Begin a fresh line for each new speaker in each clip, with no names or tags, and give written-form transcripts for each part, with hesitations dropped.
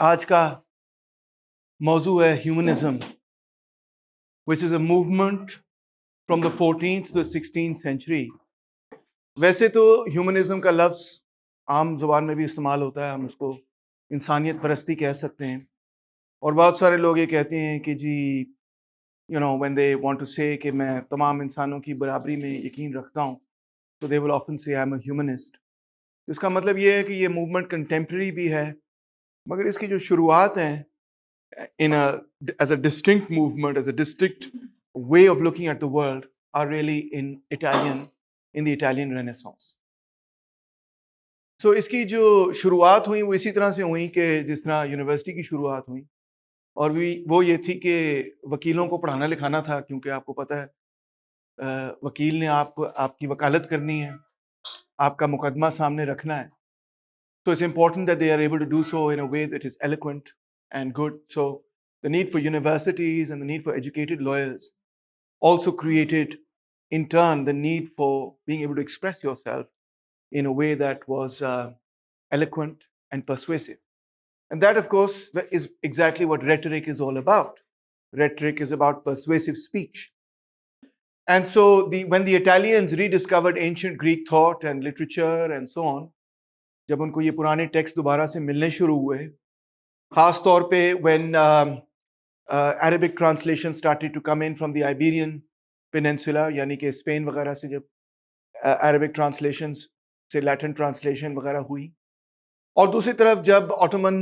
आज का मौजू है humanism, which is a movement from the 14th to the 16th century. वैसे तो ह्यूमनिज्म का लफ्ज़ आम जुबान में भी इस्तेमाल होता है, हम उसको इंसानियत परस्ती कह सकते हैं। और बहुत सारे लोग ये कहते हैं कि जी व्हेन दे वांट टू से कि मैं तमाम इंसानों की बराबरी में यकीन रखता हूँ, तो दे विल ऑफन से आई एम अ ह्यूमनिस्ट। इसका मतलब ये है कि ये मूवमेंट कंटेम्प्रेरी भी है, मगर इसकी जो शुरुआत है in a as a distinct movement, as a distinct way of looking at the world, are really in the Italian Renaissance. So इसकी जो शुरुआत हुई वो इसी तरह से हुई कि जिस तरह यूनिवर्सिटी की शुरुआत हुई, और वो ये थी कि वकीलों को पढ़ाना लिखाना था, क्योंकि आपको पता है वकील ने आपकी वकालत करनी है, आपका मुकदमा सामने रखना है. So it's important that they are able to do so in a way that is eloquent and good. So the need for universities and the need for educated lawyers also created, in turn, the need for being able to express yourself in a way that was eloquent and persuasive. And that, of course, is exactly what rhetoric is all about. Rhetoric is about persuasive speech. And so when the Italians rediscovered ancient Greek thought and literature and so on, जब उनको ये पुराने text दोबारा से मिलने शुरू हुए, खास तौर पे when Arabic translation started to come in from the Iberian Peninsula, यानी कि स्पेन वगैरह से जब Arabic translations से Latin translation वगैरह हुई, और दूसरी तरफ जब Ottoman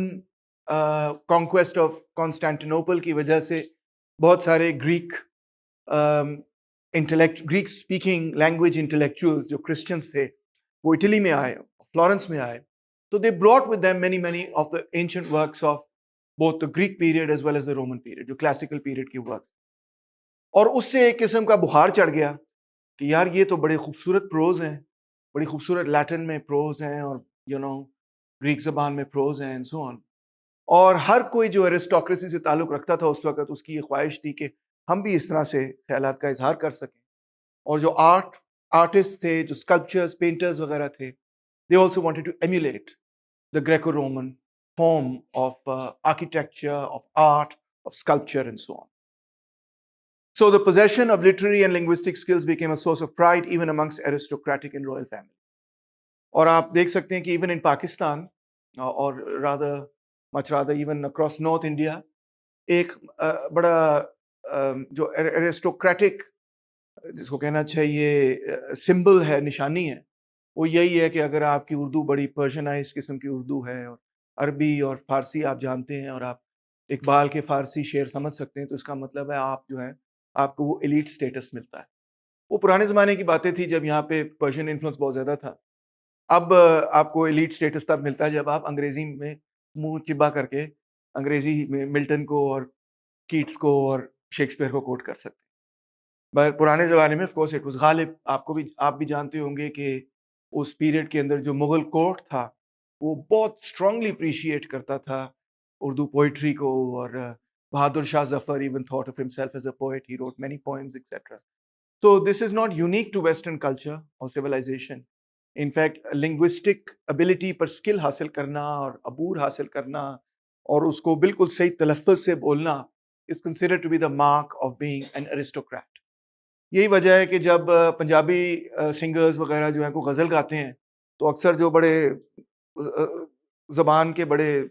conquest of Constantinople की वजह से बहुत सारे Greek speaking language intellectuals जो Christians थे वो इटली में आए, फ्लोरेंस में आए, so they brought with them many of the ancient works of both the Greek period as well as the Roman period, जो classical period के works. और उससे एक किस्म का बुखार चढ़ गया कि यार ये तो बड़े खूबसूरत प्रोज हैं, बड़ी खूबसूरत लैटिन में प्रोज हैं, और ग्रीक ज़बान में प्रोज हैं एंड सो ऑन. और हर कोई जो एरिस्टोक्रेसी से ताल्लुक़ रखता था उस वक़्त, उसकी ये ख्वाहिश थी कि हम भी इस तरह से ख़यालात का इज़हार कर सकें. और जो आर्टिस्ट थे, जो स्कल्पचर्स, पेंटर्स वगैरह थे, they also wanted to emulate the Greco-Roman form of architecture, of art, of sculpture, and so on. So the possession of literary and linguistic skills became a source of pride even amongst aristocratic and royal families. और आप देख सकते हैं कि even in Pakistan, or much rather even across North India, एक बड़ा जो aristocratic, जिसको कहना चाहिए सिंबल है, निशानी है, वो यही है कि अगर आपकी उर्दू बड़ी पर्शियनाइज किस्म की उर्दू है, और अरबी और फारसी आप जानते हैं, और आप इकबाल के फारसी शेर समझ सकते हैं, तो इसका मतलब है आप जो है आपको वो एलीट स्टेटस मिलता है. वो पुराने ज़माने की बातें थी जब यहाँ पे पर्शियन इन्फ्लुएंस बहुत ज़्यादा था. अब आपको एलीट स्टेटस तब मिलता है जब आप अंग्रेज़ी में मुँह चिब्बा करके अंग्रेज़ी में मिल्टन को और कीट्स को और शेक्सपियर को कोट कर सकते हैं. पर पुराने ज़माने में of course it was Ghalib. आप भी जानते होंगे कि उस पीरियड के अंदर जो मुगल कोर्ट था, वो बहुत स्ट्रांगली अप्रिशिएट करता था उर्दू पोएट्री को, और Bahadur Shah Zafar even thought of himself as a poet. He wrote many poems, etc. So this is not unique to Western culture or civilization. In fact, linguistic ability पर स्किल हासिल करना और अबूर हासिल करना और उसको बिल्कुल सही तलफ़्फ़ुज़ से बोलना is considered to be the mark of being an aristocrat. यही वजह है कि जब पंजाबी सिंगर्स वगैरह जो हैं को गज़ल गाते हैं, तो अक्सर जो बड़े ज़बान के बड़े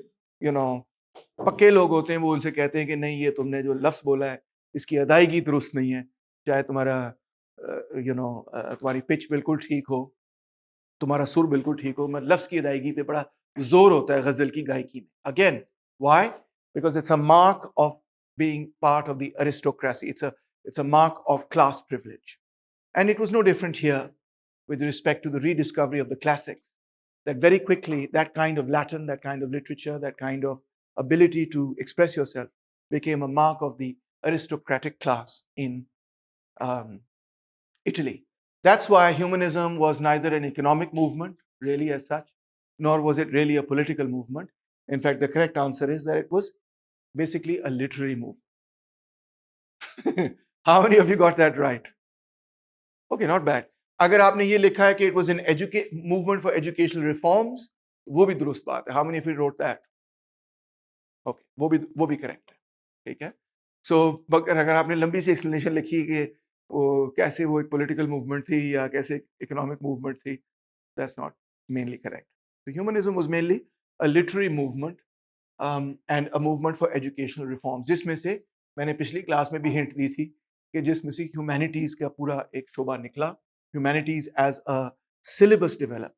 पक्के लोग होते हैं, वो उनसे कहते हैं कि नहीं, ये तुमने जो लफ्ज़ बोला है इसकी अदायगी दुरुस्त नहीं है. चाहे तुम्हारी पिच बिल्कुल ठीक हो, तुम्हारा सुर बिल्कुल ठीक हो, मगर लफ्ज़ की अदायगी पे बड़ा ज़ोर होता है गज़ल की गायकी में. Again, why? Because it's a mark of being part of the aristocracy. It's a mark of class privilege. And it was no different here with respect to the rediscovery of the classics, that very quickly that kind of Latin, that kind of literature, that kind of ability to express yourself became a mark of the aristocratic class in um, Italy. That's why humanism was neither an economic movement, really, as such, nor was it really a political movement. In fact, the correct answer is that it was basically a literary movement. How many of you got that right? Okay, not bad. अगर आपने ये लिखा है कि it was an movement for educational reforms, वो भी दुरुस्त बात है. How many of you wrote that? Okay, वो भी करेक्ट है, ठीक है। सो अगर आपने लंबी सी एक्सप्लेनेशन लिखी कि वो कैसे वो एक पॉलिटिकल मूवमेंट थी या कैसे इकोनॉमिक मूवमेंट थी, दैट्स नॉट मेनली करेक्ट। तो humanism was mainly a literary movement and a movement for educational reforms, जिसमें से मैंने पिछली क्लास में भी हिंट दी थी कि जिसमें से ह्यूमैनिटीज का पूरा एक शोबा निकला, humanities as a syllabus developed.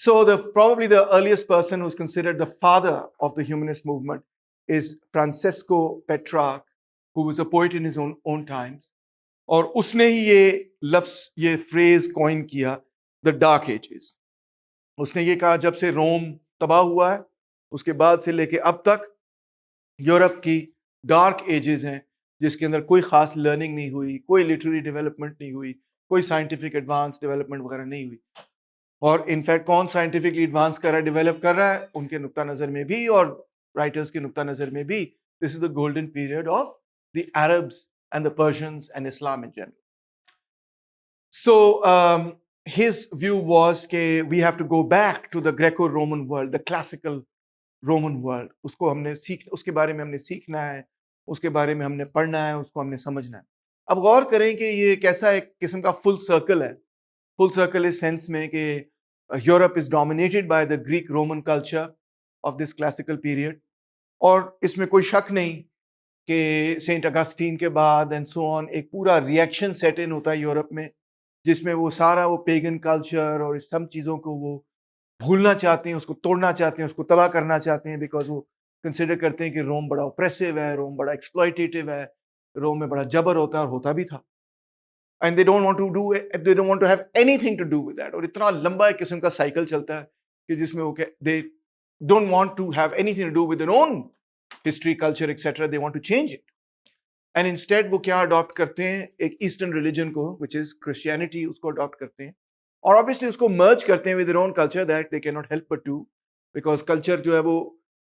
So probably the earliest person who's considered the father of the humanist movement is Francesco Petrarch, who was a poet in his own times. और उसने ही ये लफ्ज ये फ्रेज कॉइन किया, the dark ages. उसने ये कहा जब से रोम तबाह हुआ है उसके बाद से लेके अब तक यूरोप की डार्क एजेस हैं, जिसके अंदर कोई खास लर्निंग नहीं हुई, कोई लिटरेरी डेवलपमेंट नहीं हुई, कोई साइंटिफिक एडवांस डेवलपमेंट वगैरह नहीं हुई। और इनफैक्ट कौन साइंटिफिकली एडवांस कर रहा है, डेवलप कर रहा है, उनके नुक्ता नज़र में भी और राइटर्स के नुक्ता नज़र में भी, this is the golden period of the Arabs and the Persians and Islam in general. So his view was that we have to go back to the Greco-Roman world, the classical Roman world. उसको हमने उसके बारे में हमने सीखना है, उसके बारे में हमने पढ़ना है, उसको हमने समझना है। अब गौर करें कि ये कैसा एक किस्म का फुल सर्कल है। फुल सर्कल इस सेंस में कि Europe is dominated by the Greek Roman culture of this classical period, और इसमें कोई शक नहीं कि सेंट अगस्टीन के बाद एंड सो ऑन एक पूरा रिएक्शन सेट इन होता है यूरोप में, जिसमें वो सारा वो पेगन कल्चर और इस सब चीज़ों को वो भूलना चाहते हैं, उसको तोड़ना चाहते हैं, उसको तबाह करना चाहते हैं, बिकॉज वो कंसिडर करते हैं कि रोम बड़ा ऑप्रेसिव है, रोम बड़ा एक्सप्लॉइटेटिव है, रोम में बड़ा जबर होता है, और होता भी था। And they don't want to do they don't want to have anything to do with that. और इतना लंबा एक किस्म का साइकिल चलता है कि जिसमें वो they don't want to have anything to do with their own history culture etcetera, they want to change it. And instead वो क्या अडॉप्ट करते हैं, एक ईस्टर्न रिलीजन को विच इज क्रिश्चियनिटी, उसको अडॉप्ट करते हैं और ऑब्वियसली उसको मर्ज करते हैं with their own culture that they can not help but to, because culture जो है वो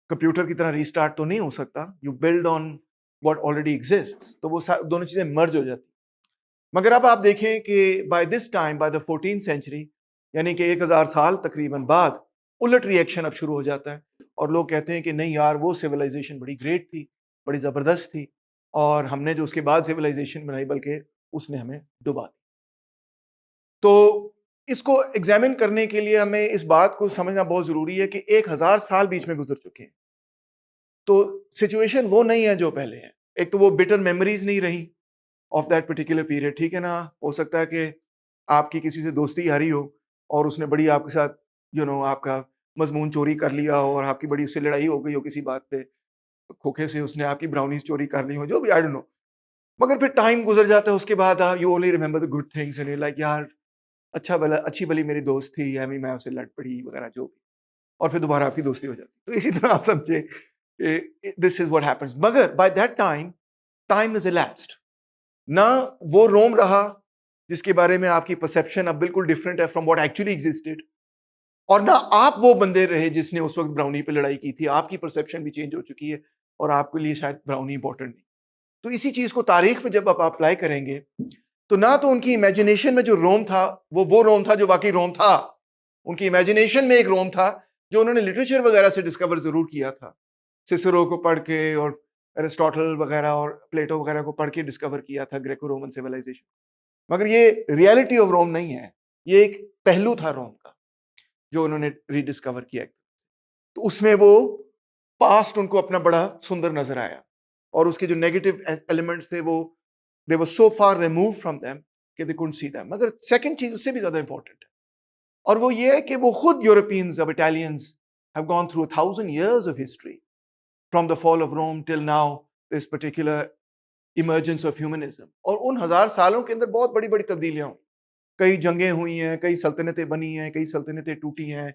कंप्यूटर की तरह रीस्टार्ट तो नहीं हो सकता, you build on what already exists, तो वो दोनों चीजें मर्ज हो जाती। मगर अब आप देखें कि by this time, by the 14th century, यानी कि 1000 साल तकरीबन बाद, उलट रिएक्शन अब शुरू हो जाता है और लोग कहते हैं कि नहीं यार, वो सिविलाइजेशन बड़ी ग्रेट थी, बड़ी ज़बरदस्त थी, और हमने जो उसके बाद सिविलाइजेशन बनाई बल्कि उसने हमें डुबा दी। तो इसको एग्जामिन करने के लिए हमें इस बात को समझना बहुत ज़रूरी है कि 1000 साल बीच में गुजर चुके हैं। तो सिचुएशन वो नहीं है जो पहले है। एक तो वो बिटर मेमोरीज नहीं रही ऑफ दैट पर्टिकुलर पीरियड, ठीक है ना। हो सकता है कि आपकी किसी से दोस्ती यारी हो और उसने बड़ी आपके साथ आपका मजमून चोरी कर लिया हो और आपकी बड़ी उससे लड़ाई हो गई हो किसी बात पे, खोखे से उसने आपकी ब्राउनीज चोरी कर ली हो, जो भी, आई डोंट नो। मगर फिर टाइम गुजर जाता है, उसके बाद you only remember the good things and you like यार, अच्छा भला अच्छी भली मेरी दोस्त थी, या मैं उससे लड़ पड़ी वगैरह जो भी, और फिर दोबारा आपकी दोस्ती हो जाती। तो इसी तरह आप समझे दिस इज व्हाट हैपेंस। मगर by that time, time is elapsed। ना वो रोम रहा जिसके बारे में आपकी परसेप्शन अब बिल्कुल डिफरेंट है फ्रॉम व्हाट एक्चुअली एग्जिस्टेड, और ना आप वो बंदे रहे जिसने उस वक्त ब्राउनी पे लड़ाई की थी। आपकी परसेप्शन भी चेंज हो चुकी है और आपके लिए शायद ब्राउनी इंपॉर्टेंट नहीं। तो इसी चीज को तारीख पे जब आप अप्लाई करेंगे, तो ना तो उनकी इमेजिनेशन में जो रोम था वो रोम था जो वाकई रोम था। उनकी इमेजिनेशन में एक रोम था जो उन्होंने लिटरेचर वगैरह से डिस्कवर जरूर किया था, सिसरो को पढ़ के और एरिस्टोटल वगैरह और प्लेटो वगैरह को पढ़ के डिस्कवर किया था ग्रेको रोमन सिविलाइजेशन। मगर ये रियलिटी ऑफ रोम नहीं है, ये एक पहलू था रोम का जो उन्होंने रीडिस्कवर किया। तो उसमें वो पास्ट उनको अपना बड़ा सुंदर नजर आया, और उसके जो नेगेटिव एलिमेंट्स थे वो दे वर सो फार रिमूव फ्रॉम देम कि दे कुडंट सी देम। मगर सेकंड चीज उससे भी ज्यादा इंपॉर्टेंट है, और वो ये है कि वो खुद यूरोपियंस, अब Italians, have gone through 1000 years of history from the fall of Rome till now, this particular emergence of humanism। और उन 1000 सालों के अंदर बहुत बड़ी बड़ी तब्दीलियां हुई, कई जंगें हुई हैं, कई सल्तनतें बनी हैं, कई सल्तनतें टूटी हैं,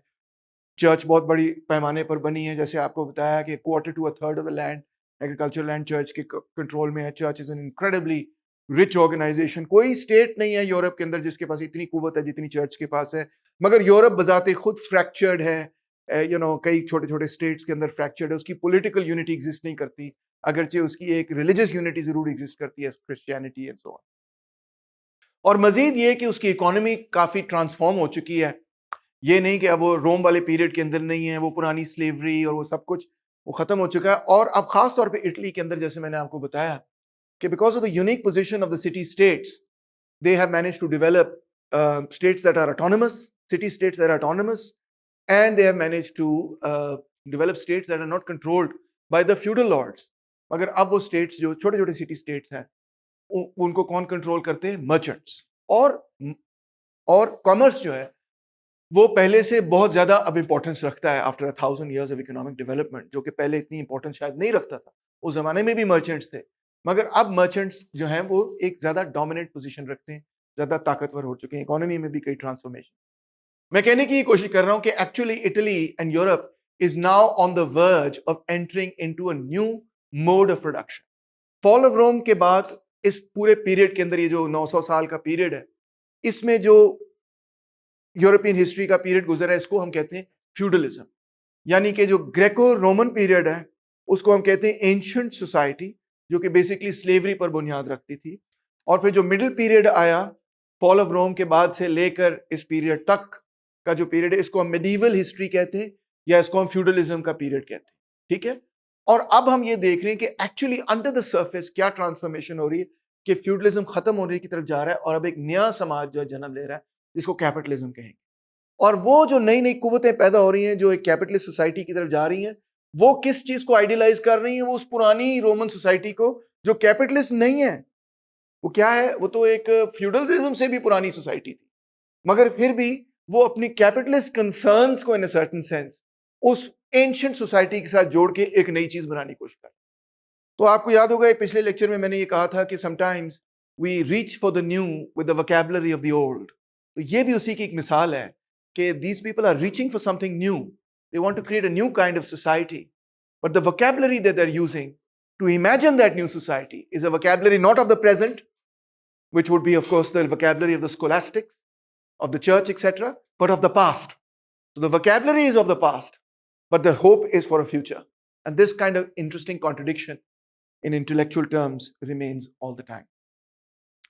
चर्च बहुत बड़ी पैमाने पर बनी है। जैसे आपको बताया कि quarter to a third of the land, agriculture land church के कंट्रोल में है। Church is an incredibly rich organisation. कोई स्टेट नहीं है यूरोप के अंदर जिसके पास इतनी कुवत है जितनी चर्च के पास है। मगर यूरोप बजाते खुद फ्रैक्चर्ड है, कई छोटे छोटे स्टेट्स के अंदर फ्रैक्चर्ड है। उसकी पॉलिटिकल यूनिटी एग्जिस्ट नहीं करती, अगरचे उसकी एक रिलीजियस यूनिटी जरूर एग्जिस्ट करती है, क्रिश्चियनिटी एंड सो ऑन। और मजीद ये कि उसकी इकोनॉमी काफी ट्रांसफॉर्म हो चुकी है। ये नहीं कि अब वो रोम वाले पीरियड के अंदर नहीं है, वो पुरानी स्लेवरी और वो सब कुछ वो खत्म हो चुका है। और अब खास तौर पे इटली के अंदर, जैसे मैंने आपको बताया कि because of the unique position of the city states, they have managed to develop states that are autonomous, city states that are autonomous, and they have managed to develop states that are not controlled by the feudal lords. मगर अब वो states जो छोटे छोटे city states हैं, उनको कौन control करते हैं? मर्चेंट्स। और कॉमर्स जो है वो पहले से बहुत ज्यादा अब इंपॉर्टेंस रखता है after 1000 years of economic development, जो कि पहले इतनी इंपॉर्टेंस शायद नहीं रखता था। उस जमाने में भी मर्चेंट्स थे, मगर अब मर्चेंट्स जो हैं वो एक ज्यादा डोमिनेंट पोजीशन रखते हैं, ज्यादा ताकतवर हो चुके हैं। इकोनॉमी में भी कई ट्रांसफॉर्मेशन। मैं कहने की कोशिश कर रहा हूं कि actually Italy and Europe is now on the verge of entering into a new mode of production. Fall of Rome के बाद इस पूरे पीरियड के अंदर, ये जो 900 साल का पीरियड है, इसमें जो यूरोपियन हिस्ट्री का पीरियड गुजरा है, इसको हम कहते हैं फ्यूडलिज्म। यानी कि जो ग्रेको रोमन पीरियड है उसको हम कहते हैं एंशिएंट सोसाइटी, जो कि बेसिकली स्लेवरी पर बुनियाद रखती थी। और फिर जो मिडिल पीरियड आया फॉल ऑफ रोम के बाद से लेकर इस पीरियड तक का जो पीरियड है, इसको हम मेडिवल हिस्ट्री कहते हैं, या इसको हम फ्यूडलिज्म का पीरियड कहते हैं। ठीक है। और अब हम ये देख रहे हैं कि एक्चुअली अंडर द सर्फेस क्या ट्रांसफॉर्मेशन हो रही है, कि फ्यूडलिज्म खत्म होने की तरफ जा रहा है और अब एक नया समाज जो जन्म ले रहा है, जिसको कैपिटलिज्म कहेंगे। और वो जो नई नई कुव्वतें पैदा हो रही हैं जो एक कैपिटलिस्ट सोसाइटी की तरफ जा रही हैं, वो किस चीज को आइडियलाइज कर रही हैं? वो उस पुरानी रोमन सोसाइटी को जो कैपिटलिस्ट नहीं है। वो क्या है? वो तो एक फ्यूडलिज्म से भी पुरानी सोसाइटी थी, मगर फिर भी वो अपनी कैपिटलिस्ट कंसर्न्स को इन अ सर्टेन सेंस उस एंशिएंट सोसाइटी के साथ जोड़ के एक नई चीज बनाने की कोशिश कर। तो आपको याद होगा एक पिछले लेक्चर में मैंने ये कहा था कि sometimes we reach for the new with the vocabulary of the old. तो ये भी उसी की एक मिसाल है कि these people are reaching for something new. They want to create a new kind of society. But the vocabulary that they're using to imagine that new society is a vocabulary not of the present, which would be, of course, the vocabulary of the scholastics, of the church, etc., but of the past. So the vocabulary is of the past, but the hope is for a future. And this kind of interesting contradiction in intellectual terms remains all the time.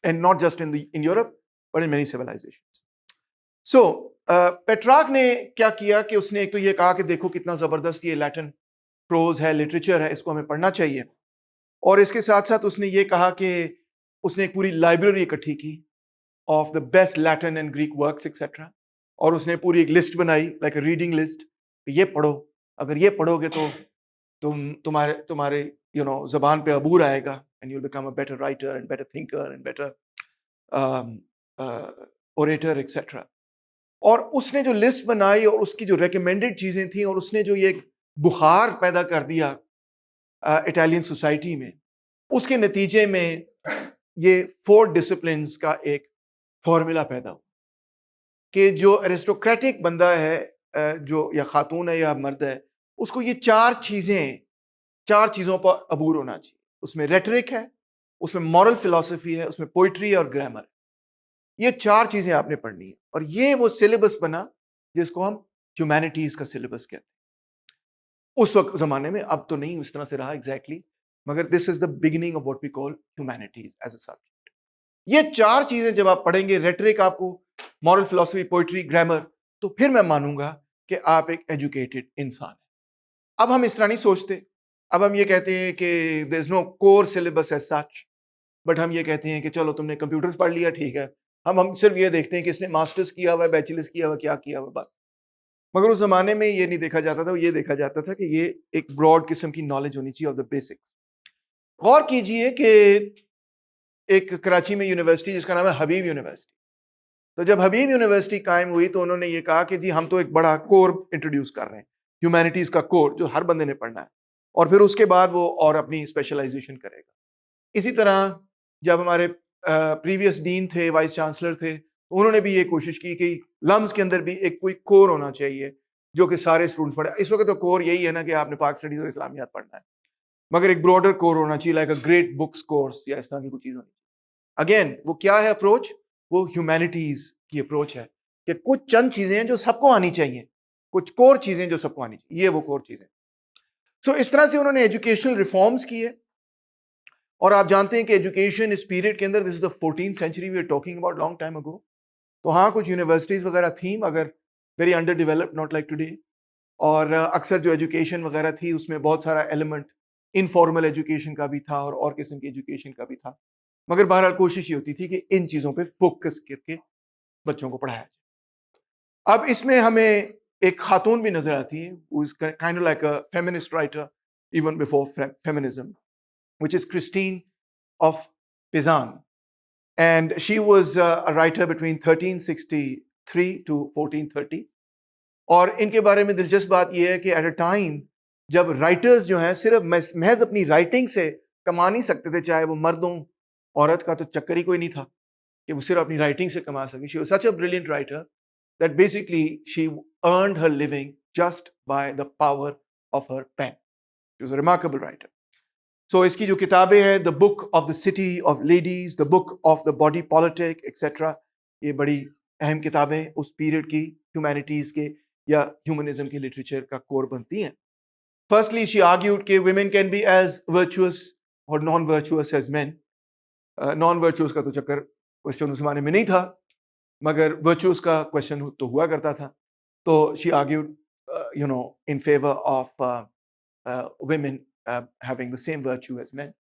And not just in Europe, but in many civilizations. So Petrarch ने क्या किया कि उसने एक तो ये कहा कि देखो कितना जबरदस्त ये लैटिन प्रोज है, लिटरेचर है, इसको हमें पढ़ना चाहिए। और इसके साथ साथ उसने ये कहा कि उसने एक पूरी लाइब्रेरी इकट्ठी की of the best Latin and Greek works etcetera, और उसने पूरी एक लिस्ट बनाई, लाइक अ रीडिंग लिस्ट। ये पढ़ो, अगर ये पढ़ोगे तो तुम्हारे तुम्हारे जबान पे अबूर आएगा, and you will become a better writer and better thinker and better orator etcetera. और उसने जो लिस्ट बनाई और उसकी जो रेकमेंडेड चीजें थी, और उसने जो ये बुखार पैदा कर दिया इटालियन सोसाइटी में, उसके नतीजे में ये 4 डिसिप्लिन्स का एक फॉर्मूला पैदा हुआ कि जो एरिस्टोक्रेटिक बंदा है, जो या खातून है या मर्द है, उसको ये 4 चीजों पर अबूर होना चाहिए। उसमें रेटरिक है, उसमें मॉरल फिलॉसफी है, उसमें पोइट्री और ग्रामर। ये 4 चीजें आपने पढ़नी है, और ये वो सिलेबस बना जिसको हम ह्यूमैनिटीज का सिलेबस कहते हैं उस वक्त जमाने में। अब तो नहीं उस तरह से रहा एग्जैक्टली, मगर this is the beginning of what we call humanities as a subject. ये 4 चीजें जब आप पढ़ेंगे, रेटरिक आपको, मॉरल फिलॉसफी, पोइट्री, ग्रामर, तो फिर मैं मानूंगा कि आप एक एजुकेटेड इंसान हैं। अब हम इस तरह नहीं सोचते। अब हम ये कहते हैं कि there is no core syllabus as such, but हम ये कहते हैं कि चलो तुमने कंप्यूटर्स पढ़ लिया, ठीक है। हम सिर्फ ये देखते हैं कि इसने मास्टर्स किया हुआ है, बैचलर्स किया हुआ, क्या किया हुआ, बस। मगर उस जमाने में ये नहीं देखा जाता था, ये देखा जाता था कि ये एक ब्रॉड किस्म की नॉलेज होनी चाहिए ऑफ द बेसिक्स। गौर कीजिए कि एक कराची में यूनिवर्सिटी जिसका नाम है हबीब यूनिवर्सिटी, तो जब हबीब यूनिवर्सिटी कायम हुई तो उन्होंने ये कहा कि जी हम तो एक बड़ा कोर इंट्रोड्यूस कर रहे हैं, ह्यूमैनिटीज का कोर जो हर बंदे ने पढ़ना है, और फिर उसके बाद वो और अपनी स्पेशलाइजेशन करेगा। इसी तरह जब हमारे प्रीवियस डीन थे, वाइस चांसलर थे, उन्होंने भी ये कोशिश की कि लम्स के अंदर भी एक कोई कोर होना चाहिए जो कि सारे स्टूडेंट्स पढ़े। इस वक्त तो कोर यही है ना कि आपने पाक स्टडीज और इस्लामियात पढ़ना है, मगर एक ब्रॉडर कोर होना चाहिए, like a great books course या इस तरह की कुछ चीज होनी चाहिए। अगेन वो क्या है अप्रोच? वो ह्यूमैनिटीज की अप्रोच है कि कुछ चंद चीजें हैं जो सबको आनी चाहिए, कुछ कोर चीजें जो सबको आनी चाहिए, ये वो कोर चीजें। सो इस तरह से उन्होंने एजुकेशनल रिफॉर्म्स किए। और आप जानते हैं कि एजुकेशन इस पीरियड के अंदर, this is the 14th century, we are talking about long time ago. तो हाँ, कुछ यूनिवर्सिटीज वगैरह थी, मगर very under developed, not like today. और अक्सर जो एजुकेशन वगैरह थी उसमें बहुत सारा एलिमेंट इनफॉर्मल एजुकेशन का भी था और किस्म की एजुकेशन का भी था, मगर बहरहाल कोशिश ये होती थी कि इन चीज़ों पे फोकस करके बच्चों को पढ़ाया जाए। अब इसमें हमें एक खातून भी नजर आती है, who is kind of like a feminist writer even before feminism, which is Christine of Pizan. And she was a writer between 1363 to 1430. और इनके बारे में दिलचस्प बात यह है कि एट अ टाइम जब राइटर्स जो हैं सिर्फ महज अपनी राइटिंग से कमा नहीं सकते थे, चाहे वो मर्द हों, औरत का तो चक्कर ही कोई नहीं था कि वो सिर्फ अपनी राइटिंग से कमा सके. She was such a brilliant writer that basically she earned her living just by the power of her pen. She was a remarkable writer. So इसकी जो किताबें हैं, The Book of the City of Ladies, The Book of the Body Politic, etc. ये बड़ी अहम किताबें उस period की ह्यूमैनिटीज के या ह्यूमनिज्म के लिटरेचर का कोर बनती हैं. Firstly, she argued कि women can be as virtuous or non-virtuous as men. Non-virtuous का तो चक्कर क्वेश्चन उस जमाने में नहीं था, मगर वर्चुअस का क्वेश्चन तो हुआ करता था. तो she argued in favor of women having the same virtue as men.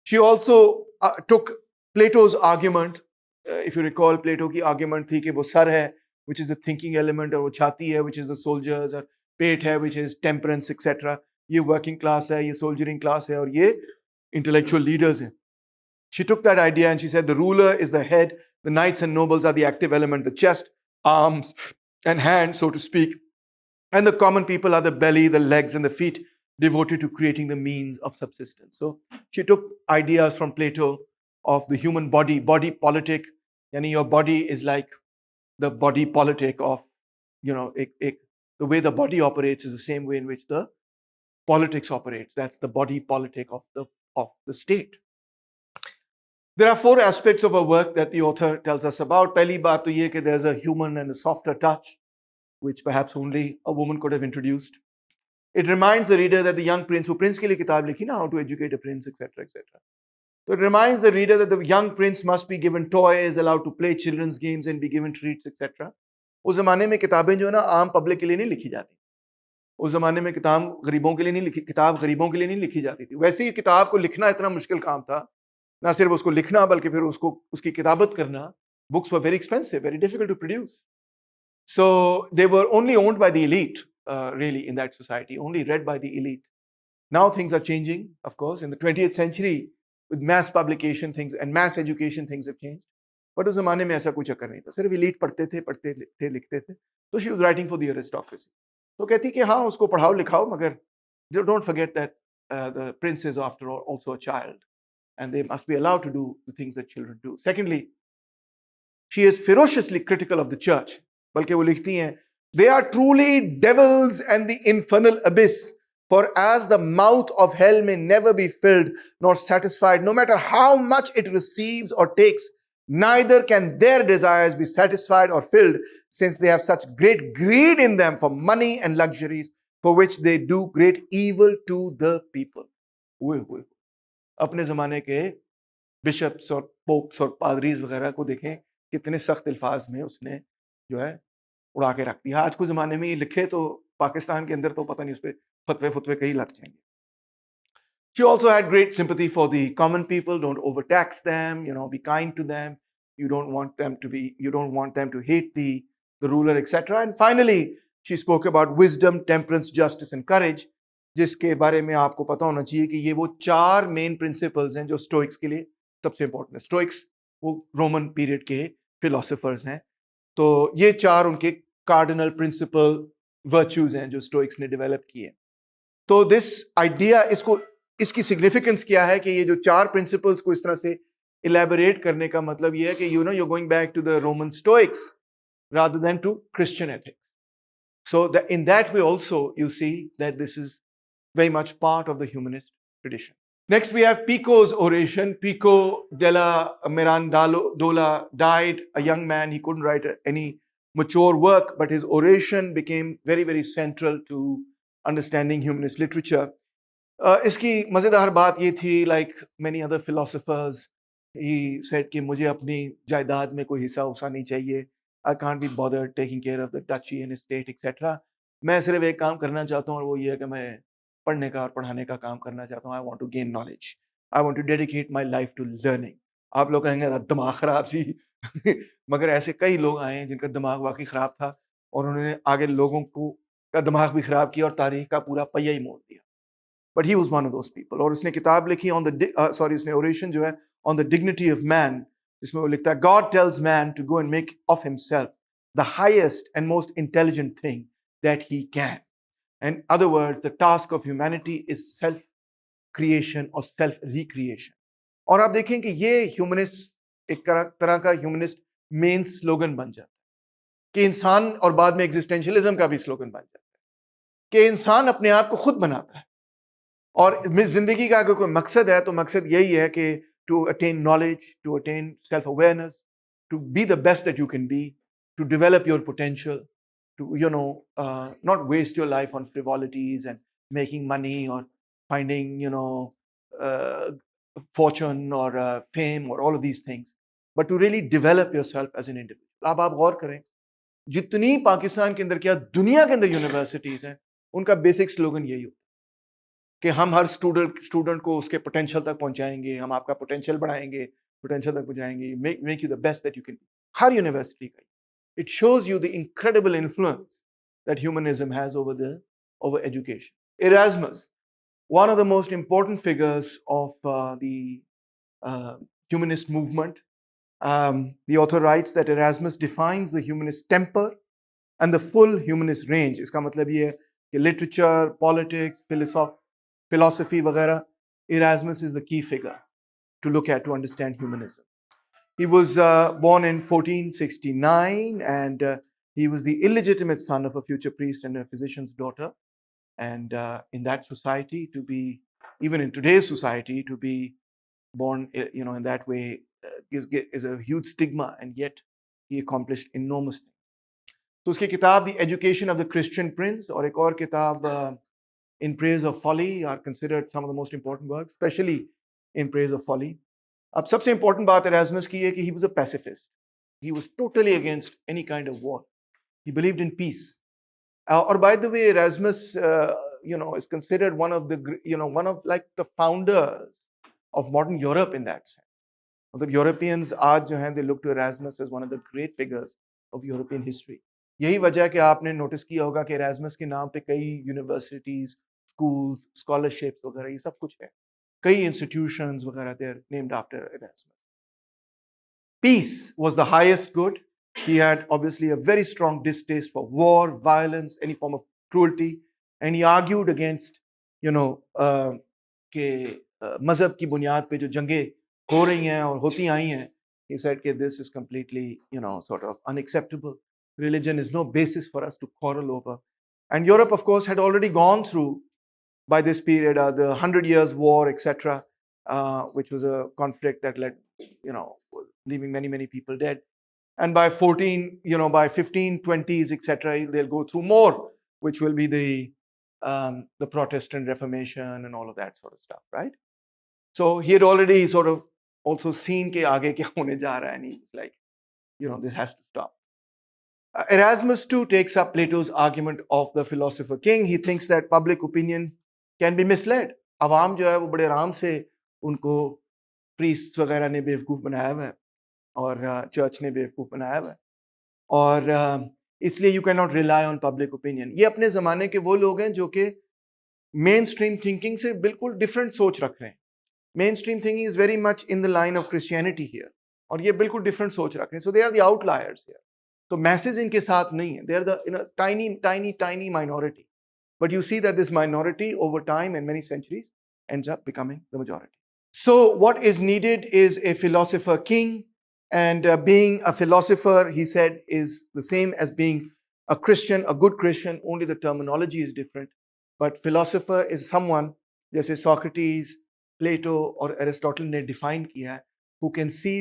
She also took Plato's argument. If you recall, Plato की argument थी कि वो सर है, which is the thinking element, और वो छाती है, which is the soldiers, और पेट है, which is temperance, etc. ये working class है, ये soldiering class है, और ये intellectual leaders हैं. She took that idea and she said the ruler is the head, the knights and nobles are the active element, the chest, arms, and hands, so to speak, and the common people are the belly, the legs, and the feet, devoted to creating the means of subsistence. So she took ideas from Plato of the human body, body politic, yani your body is like the body politic of, the way the body operates is the same way in which the politics operates. That's the body politic of the state. There are 4 aspects of her work that the author tells us about. Pehli baat to ye कि there's a human and a softer touch, which perhaps only a woman could have introduced. It reminds the reader that the young prince, who prince के लिए किताब लिखी ना, how to educate a prince, etc., etc. So it reminds the reader that the young prince must be given toys, allowed to play children's games, and be given treats, etc. उस जमाने में किताबें जो है ना आम पब्लिक के लिए नहीं लिखी जाती. उस जमाने में किताब गरीबों के लिए नहीं लिखी जाती थी. वैसे ही किताब को लिखना इतना मुश्किल काम था, ना सिर्फ उसको लिखना बल्कि फिर उसको उसकी किताबत करना. Books were very expensive, very difficult to produce. So they were only owned by the elite, really, in that society, only read by the elite. Now things are changing, of course. In the 20th century, with mass publication things and mass education, things have changed. But उस जमाने में ऐसा कोई चक्कर नहीं था. सिर्फ elite पढ़ते थे, लिखते थे. So she was writing for the aristocracy. तो कहती कि हाँ उसको पढ़ाओ लिखाओ, मगर don't forget that the prince is after all also a child, and they must be allowed to do the things that children do. Secondly, she is ferociously critical of the church. बल्कि वो लिखती हैं, they are truly devils and the infernal abyss, for as the mouth of hell may never be filled nor satisfied, no matter how much it receives or takes, neither can their desires be satisfied or filled, since they have such great greed in them for money and luxuries, for which they do great evil to the people. अपने ज़माने के bishops और pops और पादरीज वगैरह को देखें कितने सख्त अल्फाज में उसने जो है उड़ा के रख दिया. आज के ज़माने में ये लिखे तो पाकिस्तान के अंदर तो पता नहीं उस पर फतवे कहीं लग जाएंगे. She also had great sympathy for the common people. Don't overtax them, be kind to them. You don't want them to hate the ruler, etc. And finally, she spoke about wisdom, temperance, justice, and courage, जिसके बारे में आपको पता होना चाहिए कि ये वो 4 मेन प्रिंसिपल्स हैं जो स्टोइक्स के लिए सबसे इंपॉर्टेंट है. स्टोइक्स वो रोमन पीरियड के फिलोसोफर्स हैं. तो ये 4 उनके कार्डिनल प्रिंसिपल वर्च्यूज हैं जो स्टोइक्स ने डेवलप किए. तो दिस आइडिया, इसकी सिग्निफिकेंस क्या है कि ये जो 4 प्रिंसिपल्स को इस तरह से इलेबोरेट करने का मतलब ये है कि you're going back to the Roman Stoics rather than to Christian ethics. So in that way also you see that this is very much part of the humanist tradition. Next we have Pico's oration. Pico della Mirandola died a young man. He couldn't write any mature work, but his oration became very, very central to understanding humanist literature. इसकी मज़ेदार बात ये थी, like many other philosophers, he said कि मुझे अपनी जायदाद में कोई हिस्सा उसा नहीं चाहिए. I can't be bothered taking care of the duchy and estate, etc. मैं सिर्फ एक काम करना चाहता हूँ और वो ये है कि मैं पढ़ने का और पढ़ाने का काम करना चाहता हूँ. I want to gain knowledge. I want to dedicate my life to learning. आप लोग कहेंगे दिमाग खराब सी मगर ऐसे कई लोग आए हैं जिनका दिमाग वाकई खराब था और उन्होंने आगे लोगों को का दिमाग भी खराब किया और तारीख का पूरा पहिया ही मोड़ दिया. But he was one of those people. और उसने किताब लिखी ऑन द उसने ओरेशन जो है on the dignity of man, जिसमें वो लिखता है God tells man to go and make of himself the highest and most intelligent thing that he can. In other words, the task of humanity is self creation or self recreation. और आप देखें कि ये humanist एक तरह का humanist main slogan बन जाता है कि इंसान, और बाद में एग्जिस्टेंशियलिज्म का भी स्लोगन बन जाता है कि इंसान अपने आप को खुद बनाता है और जिंदगी का अगर कोई मकसद है तो मकसद यही है कि to attain knowledge, to attain self awareness, to be the best that you can be, to develop your potential, to not waste your life on frivolities and making money or finding uh, fortune or fame or all of these things, but to really develop yourself as an individual. अब आप गौर करें जितनी पाकिस्तान के अंदर क्या दुनिया के अंदर यूनिवर्सिटीज हैं, उनका बेसिक स्लोगन यही होता है कि हम हर स्टूडेंट को उसके पोटेंशियल तक पहुंचाएंगे, हम आपका पोटेंशियल बढ़ाएंगे, पोटेंशियल तक पहुंचाएंगे, make you the best that you can. Her university का it shows you the incredible influence that humanism has over education. Erasmus, one of the most important figures of the humanist movement, the author writes that Erasmus defines the humanist temper and the full humanist range. इसका मतलब ये है कि literature, politics, philosophy वगैरह, Erasmus is the key figure to look at to understand humanism. He was born in 1469 and he was the illegitimate son of a future priest and a physician's daughter. And in that society, to be, even in today's society, to be born, in that way is a huge stigma, and yet he accomplished enormous things. So उसकी किताब The Education of the Christian Prince और एक और किताब In Praise of Folly are considered some of the most important works, especially In Praise of Folly. अब सबसे important बात Erasmus की है कि he was a pacifist. He was totally against any kind of war. He believed in peace. Or by the way, Erasmus, is considered one of like the founders of modern Europe in that sense. मतलब Europeans आज जो हैं, they look to Erasmus as one of the great figures of European history. यही वजह है कि आपने notice किया होगा कि एरास्मस के नाम पे कई यूनिवर्सिटीज, स्कूल्स, स्कॉलरशिप्स वगैरह ये सब कुछ है. कई institutions वगैरह they are named after Erasmus. Peace was the highest good. He had obviously a very strong distaste for war, violence, any form of cruelty, and he argued against, कि मजहब की बुनियाद पे जो जंगें हो रही हैं और होती आई हैं. He said that this is completely, sort of unacceptable. Religion is no basis for us to quarrel over. And Europe, of course, had already gone through by this period the 100 Years' War, etc., which was a conflict that led, leaving many, many people dead. And by 1520s, etc., they'll go through more, which will be the Protestant Reformation and all of that sort of stuff, right? So he had already sort of also seen कि आगे क्या होने जा रहा है, and he's like, this has to stop. Erasmus too takes up Plato's argument of the philosopher king. He thinks that public opinion can be misled. आवाम जो है वो बड़े आराम से उनको प्रीस्ट वगैरह ने बेवकूफ़ बनाया हुआ है और चर्च ने बेवकूफ़ बनाया हुआ है और इसलिए you can not rely on public opinion. ये अपने ज़माने के वो लोग हैं जो कि मेन स्ट्रीम थिंकिंग से बिल्कुल डिफरेंट सोच रख रहे हैं. Main stream thinking is very much in the line of Christianity here और ये बिल्कुल डिफरेंट सोच रख रहे हैं. So they are the outliers here. तो मैसेज इनके साथ नहीं है. They are the tiny minority. But you see that this minority over time and many centuries ends up becoming the majority. So what is needed is a philosopher king, and being a philosopher, he said, is the same as being a Christian, a good Christian, only the terminology is different. But philosopher is someone, जैसे Socrates, Plato और Aristotle ने define किया है, who can see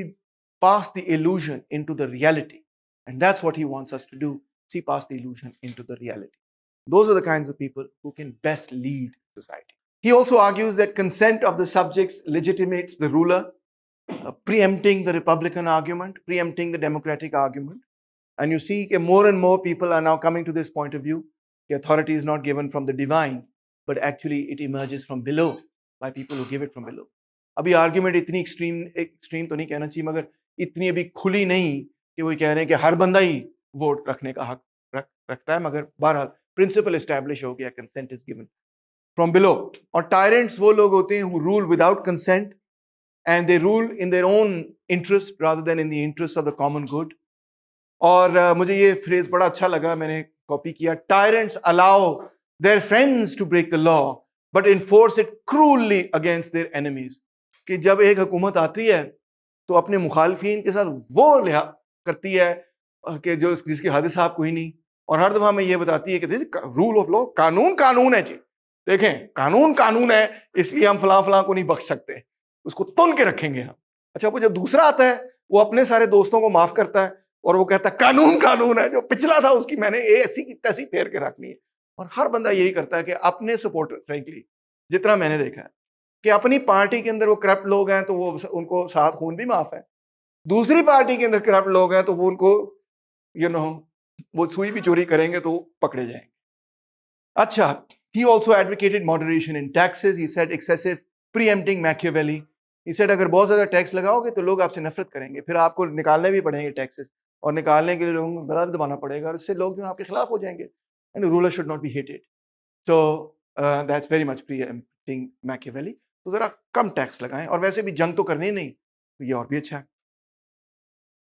past the illusion into the reality. And that's what he wants us to do, see past the illusion into the reality. Those are the kinds of people who can best lead society. He also argues that consent of the subjects legitimates the ruler, preempting the Republican argument, preempting the Democratic argument. And you see more and more people are now coming to this point of view कि authority is not given from the divine, but actually it emerges from below by people who give it from below. अभी argument इतनी extreme तो नहीं कहना चाहिए, मगर इतनी अभी खुली नहीं कि वो कह रहे हैं कि हर बंदा ही वोट रखने का हक रखता है, मगर बहरहाल प्रिंसिपल एस्टैब्लिश हो गया, consent is given from below. और टायरेंट्स वो लोग होते हैं who rule without consent and they rule in their own interest rather than in the interest of the common good. और मुझे ये फ्रेज बड़ा अच्छा लगा, मैंने कॉपी किया. Tyrants allow their friends to break the law but enforce it cruelly against their enemies. कि जब एक हुकूमत आती है तो अपने मुखालफिन के साथ वो लिहाज करती है कि जो जिसकी हद साहब कोई नहीं, और हर दफा में ये बताती है कि रूल ऑफ लॉ, कानून कानून है जी, देखें कानून कानून है, इसलिए हम फलां फलां को नहीं बख्श सकते, उसको तुन के रखेंगे हम. अच्छा, वो जब दूसरा आता है वो अपने सारे दोस्तों को माफ करता है और वो कहता है कानून कानून है, जो पिछला था उसकी मैंने ऐसी की तैसी फेर के रखनी है. और हर बंदा यही करता है कि अपने सपोर्टर, फ्रेंकली जितना मैंने देखा है, कि अपनी पार्टी के अंदर वो करप्ट लोग हैं तो वो उनको साथ खून भी माफ है, दूसरी पार्टी के अंदर करप्ट लोग हैं तो वो उनको वो सुई भी चोरी करेंगे तो पकड़े जाएंगे. अच्छा, he also advocated moderation in taxes. He said excessive preempting Machiavelli. He said अगर बहुत ज्यादा टैक्स लगाओगे तो लोग आपसे नफरत करेंगे, फिर आपको निकालने भी पड़ेंगे टैक्सेस, और निकालने के लिए लोगों को गला भी दबाना पड़ेगा, और इससे लोग जो आपके खिलाफ हो जाएंगे. And ruler should not be hated. So that's very much preempting Machiavelli. तो जरा कम टैक्स लगाएं, और वैसे भी जंग तो करनी नहीं, तो ये और भी अच्छा है.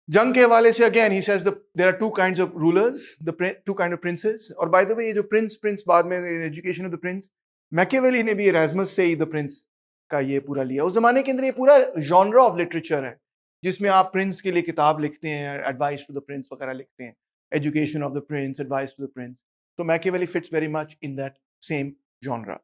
जंग के हवाले से again he says there are two kinds of rulers, the two kind of princes. और बाय द वे ये जो प्रिंस बाद में education of the prince, Machiavelli ने भी एरास्मस से ही द प्रिंस का ये पूरा लिया. उस जमाने के अंदर ये पूरा जॉनरा ऑफ लिटरेचर है जिसमें आप प्रिंस के लिए किताब लिखते हैं, एडवाइस टू द प्रिंस वगैरह लिखते हैं, education of the prince, advice to the prince. तो Machiavelli fits very much in that same genre.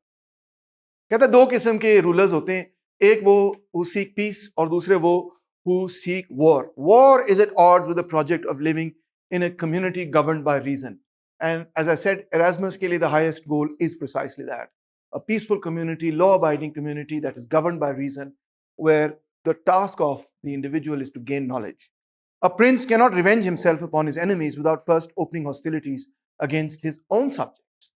कहता है दो किस्म के रूलर्स होते हैं, एक वो हु सीक पीस और दूसरे वो who seek war. War is at odds with the project of living in a community governed by reason. And as I said, Erasmus के लिए the highest goal is precisely that. A peaceful community, law-abiding community that is governed by reason, where the task of the individual is to gain knowledge. A prince cannot revenge himself upon his enemies without first opening hostilities against his own subjects.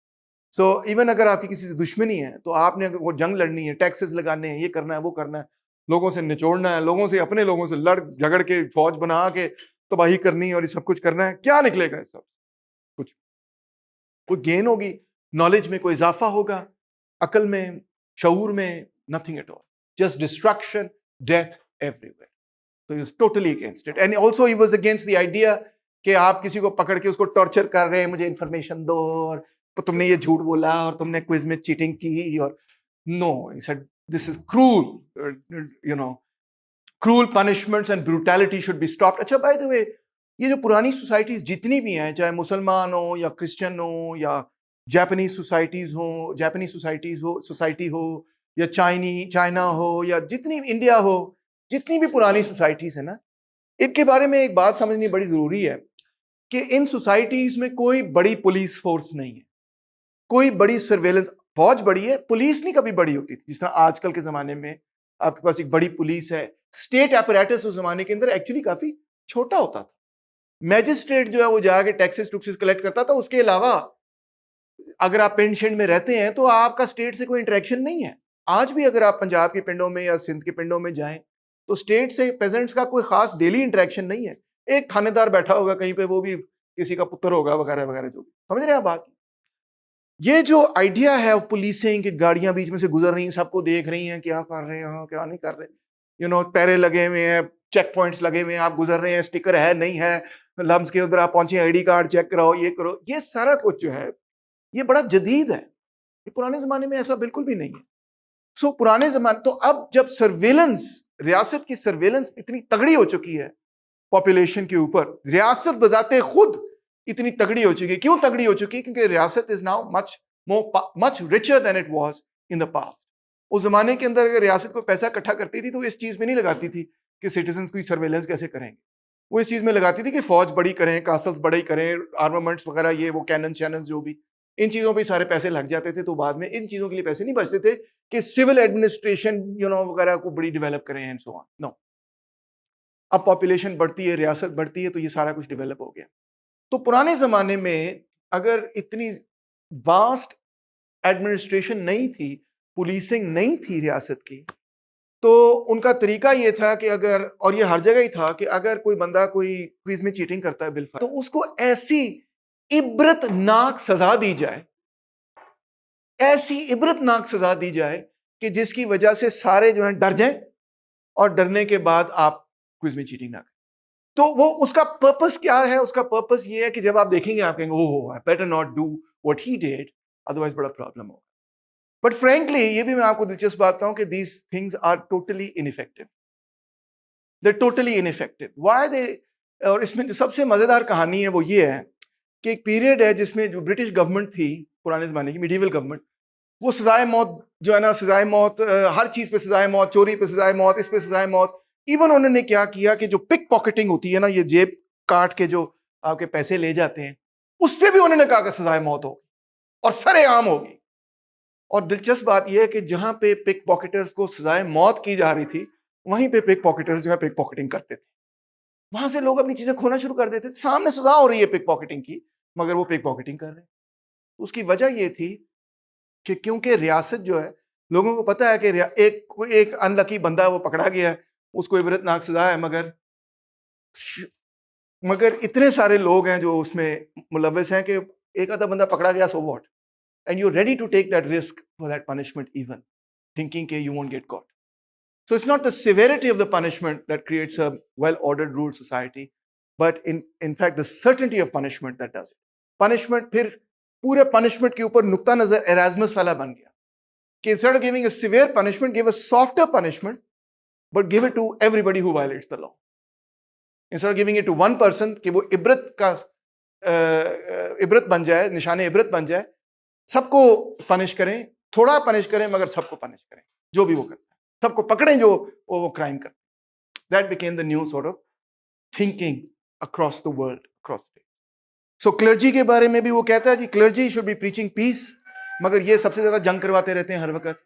So even अगर आपकी किसी से दुश्मनी है तो आपने अगर वो जंग लड़नी है, टैक्सेस लगाने हैं, ये करना है, वो करना है, लोगों से निचोड़ना है, लोगों से, अपने लोगों से लड़ झगड़ के फौज बना के तबाही करनी है, और ये सब कुछ करना है, क्या निकलेगा इस सब? कुछ कोई गेन होगी, नॉलेज में कोई इजाफा होगा, अकल में, शऊर में, nothing at all, just destruction, death everywhere. So he was totally against it. And also he was against the idea कि आप किसी को पकड़ के उसको टॉर्चर कर रहे हैं, मुझे इंफॉर्मेशन दो, और तुमने ये झूठ बोला, और तुमने क्विज में चीटिंग की, और no, he said this is cruel, cruel punishments and brutality should be stopped. अच्छा, by the way, ये जो पुरानी सोसाइटीज जितनी भी हैं, चाहे मुसलमान हो या क्रिश्चियन हो या जापानीज सोसाइटी हो या चाइना हो या जितनी इंडिया हो, जितनी भी पुरानी सोसाइटीज है ना, इनके बारे में एक बात समझनी बड़ी जरूरी है कि इन सोसाइटीज में कोई बड़ी पुलिस फोर्स नहीं है, कोई बड़ी सर्वेलेंस फौज बड़ी है, पुलिस नहीं कभी बड़ी होती थी. जिस तरह आजकल के जमाने में आपके पास एक बड़ी पुलिस है, स्टेट अपैरेटस उस जमाने के अंदर एक्चुअली काफी छोटा होता था. मैजिस्ट्रेट जो है वो जाके टैक्सेस टुक्सेस कलेक्ट करता था. उसके अलावा अगर आप पिंड शिंड में रहते हैं तो आपका स्टेट से कोई इंटरेक्शन नहीं है. आज भी अगर आप पंजाब के पिंडों में या सिंध के पिंडों में जाएं तो स्टेट से पेजेंट्स का कोई खास डेली इंटरेक्शन नहीं है. एक थानेदार बैठा होगा कहीं पे, वो भी किसी का पुत्र होगा वगैरह वगैरह, जो भी. समझ रहे हैं बात? ये जो आइडिया है ऑफ पुलिसिंग कि गाड़ियां बीच में से गुजर रही हैं, सबको देख रही हैं, क्या कर रहे हैं, क्या नहीं कर रहे, पैरे लगे हुए हैं, चेक पॉइंट्स लगे हुए हैं, आप गुजर रहे हैं, स्टिकर है नहीं है, लम्स के अंदर आप पहुंचे, आईडी कार्ड चेक कराओ, ये करो, ये सारा कुछ जो है ये बड़ा जदीद है. ये पुराने जमाने में ऐसा बिल्कुल भी नहीं है. सो पुराने जमाने, तो अब जब सर्वेलेंस, रियासत की सर्वेलेंस इतनी तगड़ी हो चुकी है पॉपुलेशन के ऊपर, रियासत बजाते खुद इतनी तगड़ी हो चुकी है. क्यों तगड़ी हो चुकी है? क्योंकि रियासत is now much richer than it was in the past. उस जमाने के अंदर अगर रियासत को पैसा इकट्ठा करती थी तो इस चीज में नहीं लगाती थी कि सिटीजन की सर्वेलेंस कैसे करेंगे. वो इस चीज में लगाती थी कि फौज बड़ी करें, कासल्स बड़ी करें, आर्मामेंट्स वगैरह, ये वो कैनन शैनन जो भी, इन चीजों पे सारे पैसे लग जाते थे. तो बाद में इन चीजों के लिए पैसे नहीं बचते थे कि सिविल एडमिनिस्ट्रेशन वगैरह को बड़ी डेवलप करें एंड सो ऑन. नो, अब पॉपुलेशन बढ़ती है, रियासत बढ़ती है, तो ये सारा कुछ डेवलप हो गया. तो पुराने जमाने में अगर इतनी वास्ट एडमिनिस्ट्रेशन नहीं थी, पुलिसिंग नहीं थी रियासत की, तो उनका तरीका ये था कि अगर, और ये हर जगह ही था कि अगर कोई बंदा कोई क्विज में चीटिंग करता है बिलफा, तो उसको ऐसी इबरतनाक सजा दी जाए, ऐसी इबरतनाक सजा दी जाए कि जिसकी वजह से सारे जो हैं डर जाएं, और डरने के बाद आप क्विज में चीटिंग ना करें। तो वो उसका पर्पस क्या है? उसका पर्पस ये है कि जब आप देखेंगे आप कहेंगे oh I better not do what he did, otherwise बड़ा प्रॉब्लम होगा। बट फ्रैंकली ये भी मैं आपको दिलचस्प बात बताऊं कि these things are totally ineffective, they totally ineffective. Why they? और इसमें जो सबसे मजेदार कहानी है वो ये है कि एक पीरियड है जिसमें जो ब्रिटिश गवर्नमेंट थी पुराने जमाने की मिडीवल गवर्नमेंट, वो सजाए मौत जो है ना, सजाए मौत, हर चीज पे सजाए मौत, चोरी पे सजाए मौत, इस पे सजाए मौत। इवन उन्होंने क्या किया कि जो पिक पॉकेटिंग होती है ना, ये जेब काट के जो आपके पैसे ले जाते हैं, उस पर भी उन्होंने कहा कि सजाए मौत होगी और सरेआम होगी। और दिलचस्प बात यह है कि जहां पे पिक पॉकेटर्स को सजाए मौत की जा रही थी, वहीं पे पिक पॉकेटर्स जो है पिक पॉकेटिंग करते थे। वहां से लोग अपनी चीजें खोना शुरू कर देते थे, सामने सजा हो रही है पिक पॉकेटिंग की, मगर वो पिक पॉकेटिंग कर रहे हैं। उसकी वजह यह थी कि क्योंकि रियासत जो है, लोगों को पता है कि एक अनलकी बंदा वो पकड़ा गया है, उसको इबरतनाक सजा है, मगर इतने सारे लोग हैं जो उसमें मुलविस हैं कि एक आधा बंदा पकड़ा गया, so what, and you are ready to take that risk for that punishment even thinking कि you won't get caught. So it's not the severity of the punishment that creates a well-ordered ruled society, but in fact the certainty of punishment that does it. Punishment फिर पूरे punishment के ऊपर नुक्ता नजर एराज्मस वाला बन गया कि instead of giving a severe punishment, give a softer punishment, but give it to everybody who violates the law. Instead of giving it to one person कि वो इबरत बन जाए, निशाने इबरत बन जाए, सबको पनिश करें, थोड़ा पनिश करें मगर सबको पनिश करें, जो भी वो करता है, सबको पकड़ें जो वो क्राइम करता है। That became the new sort of thinking across the world, across the. So clergy के बारे में भी वो कहता है कि clergy should be preaching peace, मगर ये सबसे ज्यादा जंग करवाते रहते हैं हर वक्त।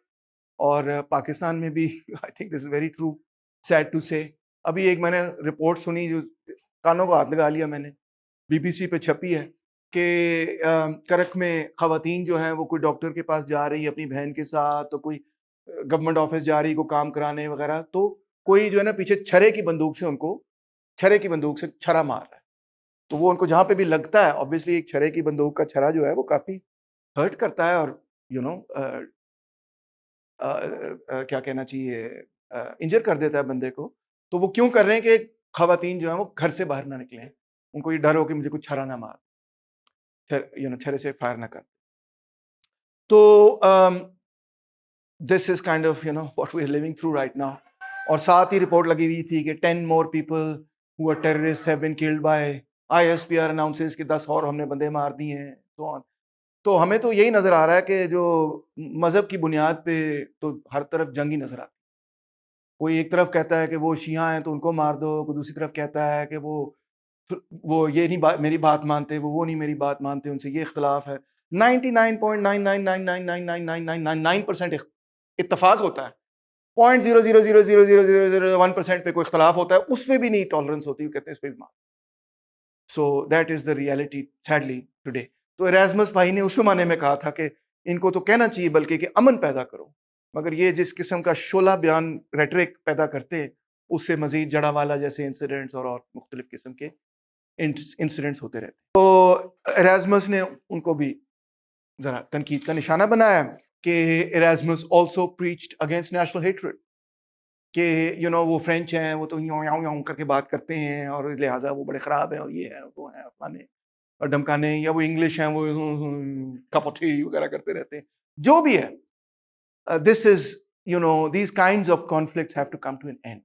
और पाकिस्तान में भी I think this is very true, sad to say. अभी एक मैंने रिपोर्ट सुनी जो कानों को हाथ लगा लिया मैंने, बीबीसी पे छपी है कि करक में खवातीन जो हैं वो कोई डॉक्टर के पास जा रही है अपनी बहन के साथ, तो कोई गवर्नमेंट ऑफिस जा रही को काम कराने वगैरह, तो कोई जो है ना पीछे छरे की बंदूक से उनको, छरे की बंदूक से छरा मार रहा है। तो वो उनको जहाँ पे भी लगता है, ऑब्वियसली एक छरे की बंदूक का छरा जो है वो काफी हर्ट करता है, और यू नो क्या कहना चाहिए, इंजर कर देता है बंदे को। तो वो क्यों कर रहे हैं कि खवातीन जो है वो घर से बाहर ना निकलें, उनको ये डर हो कि मुझे कुछ छरा ना मार, छरे से फायर ना कर। तो this is kind of what we are living through right now. और साथ ही रिपोर्ट लगी हुई थी कि 10 more people who are terrorists have been killed by ISPR announces कि 10 और हमने बंदे मार दिए हैं, so on। तो हमें तो यही नजर आ रहा है कि जो मजहब की बुनियाद पे तो हर तरफ जंग ही नजर आती है। कोई एक तरफ कहता है कि वो शिया हैं तो उनको मार दो, कोई दूसरी तरफ कहता है कि वो ये नहीं मेरी बात मानते, वो नहीं मेरी बात मानते, उनसे ये इख्तलाफ है। 99.999999999% इत्तेफाक होता है, 0.0000001% पे कोई इख्तलाफ होता है, उसमें भी नहीं टॉलरेंस होती, कहते हैं इस पे भी मार। So that is the reality sadly today. तो एरास्मस भाई ने उस जमाने में कहा था कि इनको तो कहना चाहिए बल्कि कि अमन पैदा करो, मगर ये जिस किस्म का शोला बयान रेटरिक पैदा करते हैं, उससे मजीद जड़ा वाला जैसे इंसिडेंट्स और मुख्तलिफ किस्म के इंसिडेंट्स होते रहते। तो एरास्मस ने उनको भी जरा तनकीद का निशाना बनाया कि Erasmus also preached against national hatred, कि वो फ्रेंच हैं, वो तो यूं यूं यूं करके बात करते हैं और लिहाजा वो बड़े ख़राब हैं और ये है वो है फलाने और ढमकाने, या वो इंग्लिश हैं वो कपटी वगैरह करते रहते हैं, जो भी है। This is these kinds of conflicts have to come to an end.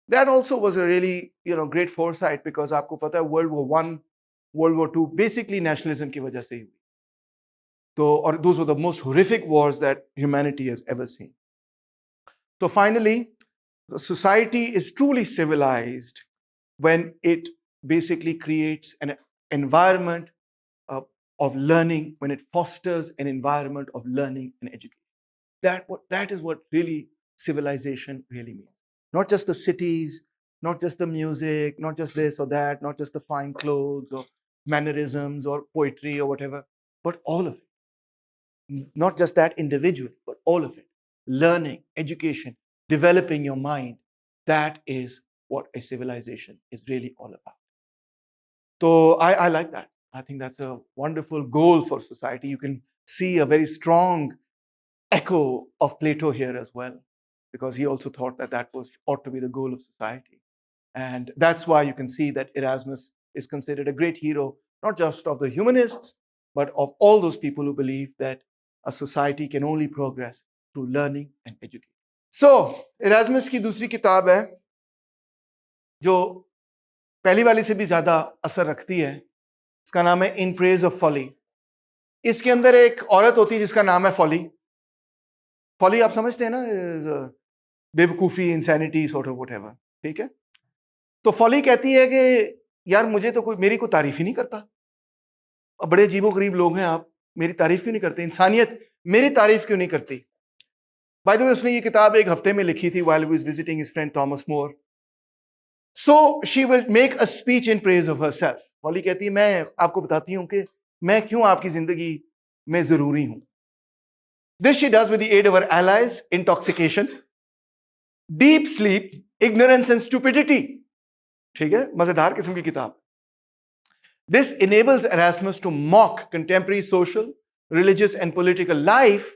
That also was a really great foresight, because आपको पता है World War I, World War II basically nationalism की वजह से ही हुई। तो और those were the most horrific wars that humanity has ever seen. So finally, the society is truly civilized when it basically creates an environment of learning, when it fosters an environment of learning and education. That is what really civilization really means. Not just the cities, not just the music, not just this or that, not just the fine clothes or mannerisms or poetry or whatever, but all of it. not just that individual, but all of it. Learning, education, developing your mind. That is what a civilization is really all about. So I like that. I think that's a wonderful goal for society. You can see a very strong echo of Plato here as well, because he also thought that that was ought to be the goal of society. And that's why you can see that Erasmus is considered a great hero, not just of the humanists, but of all those people who believe that a society can only progress through learning and education. So, Erasmus की दूसरी किताब है जो पहली वाली से भी ज्यादा असर रखती है. इसका नाम है इन प्रेज ऑफ फॉली. इसके अंदर एक औरत होती है जिसका नाम है फॉली. फॉली आप समझते हैं ना, बेवकूफी, इंसैनिटी, सॉर्ट ऑफ व्हाटएवर. ठीक है. तो फॉली कहती है कि यार मुझे तो कोई मेरी कोई तारीफ ही नहीं करता. अब बड़े अजीबो गरीब लोग हैं आप, मेरी तारीफ क्यों नहीं करते? इंसानियत मेरी तारीफ क्यों नहीं करती? बाय द वे उसने ये किताब एक हफ्ते में लिखी थी while he was visiting his friend Thomas More. So she will make a speech in praise of herself. Folly कहती है मैं आपको बताती हूं कि मैं क्यों आपकी जिंदगी में जरूरी हूं. This she does with the aid of her allies: intoxication, deep sleep, ignorance and stupidity. ठीक है, मजेदार किस्म की किताब. This enables Erasmus to mock contemporary social, religious and political life,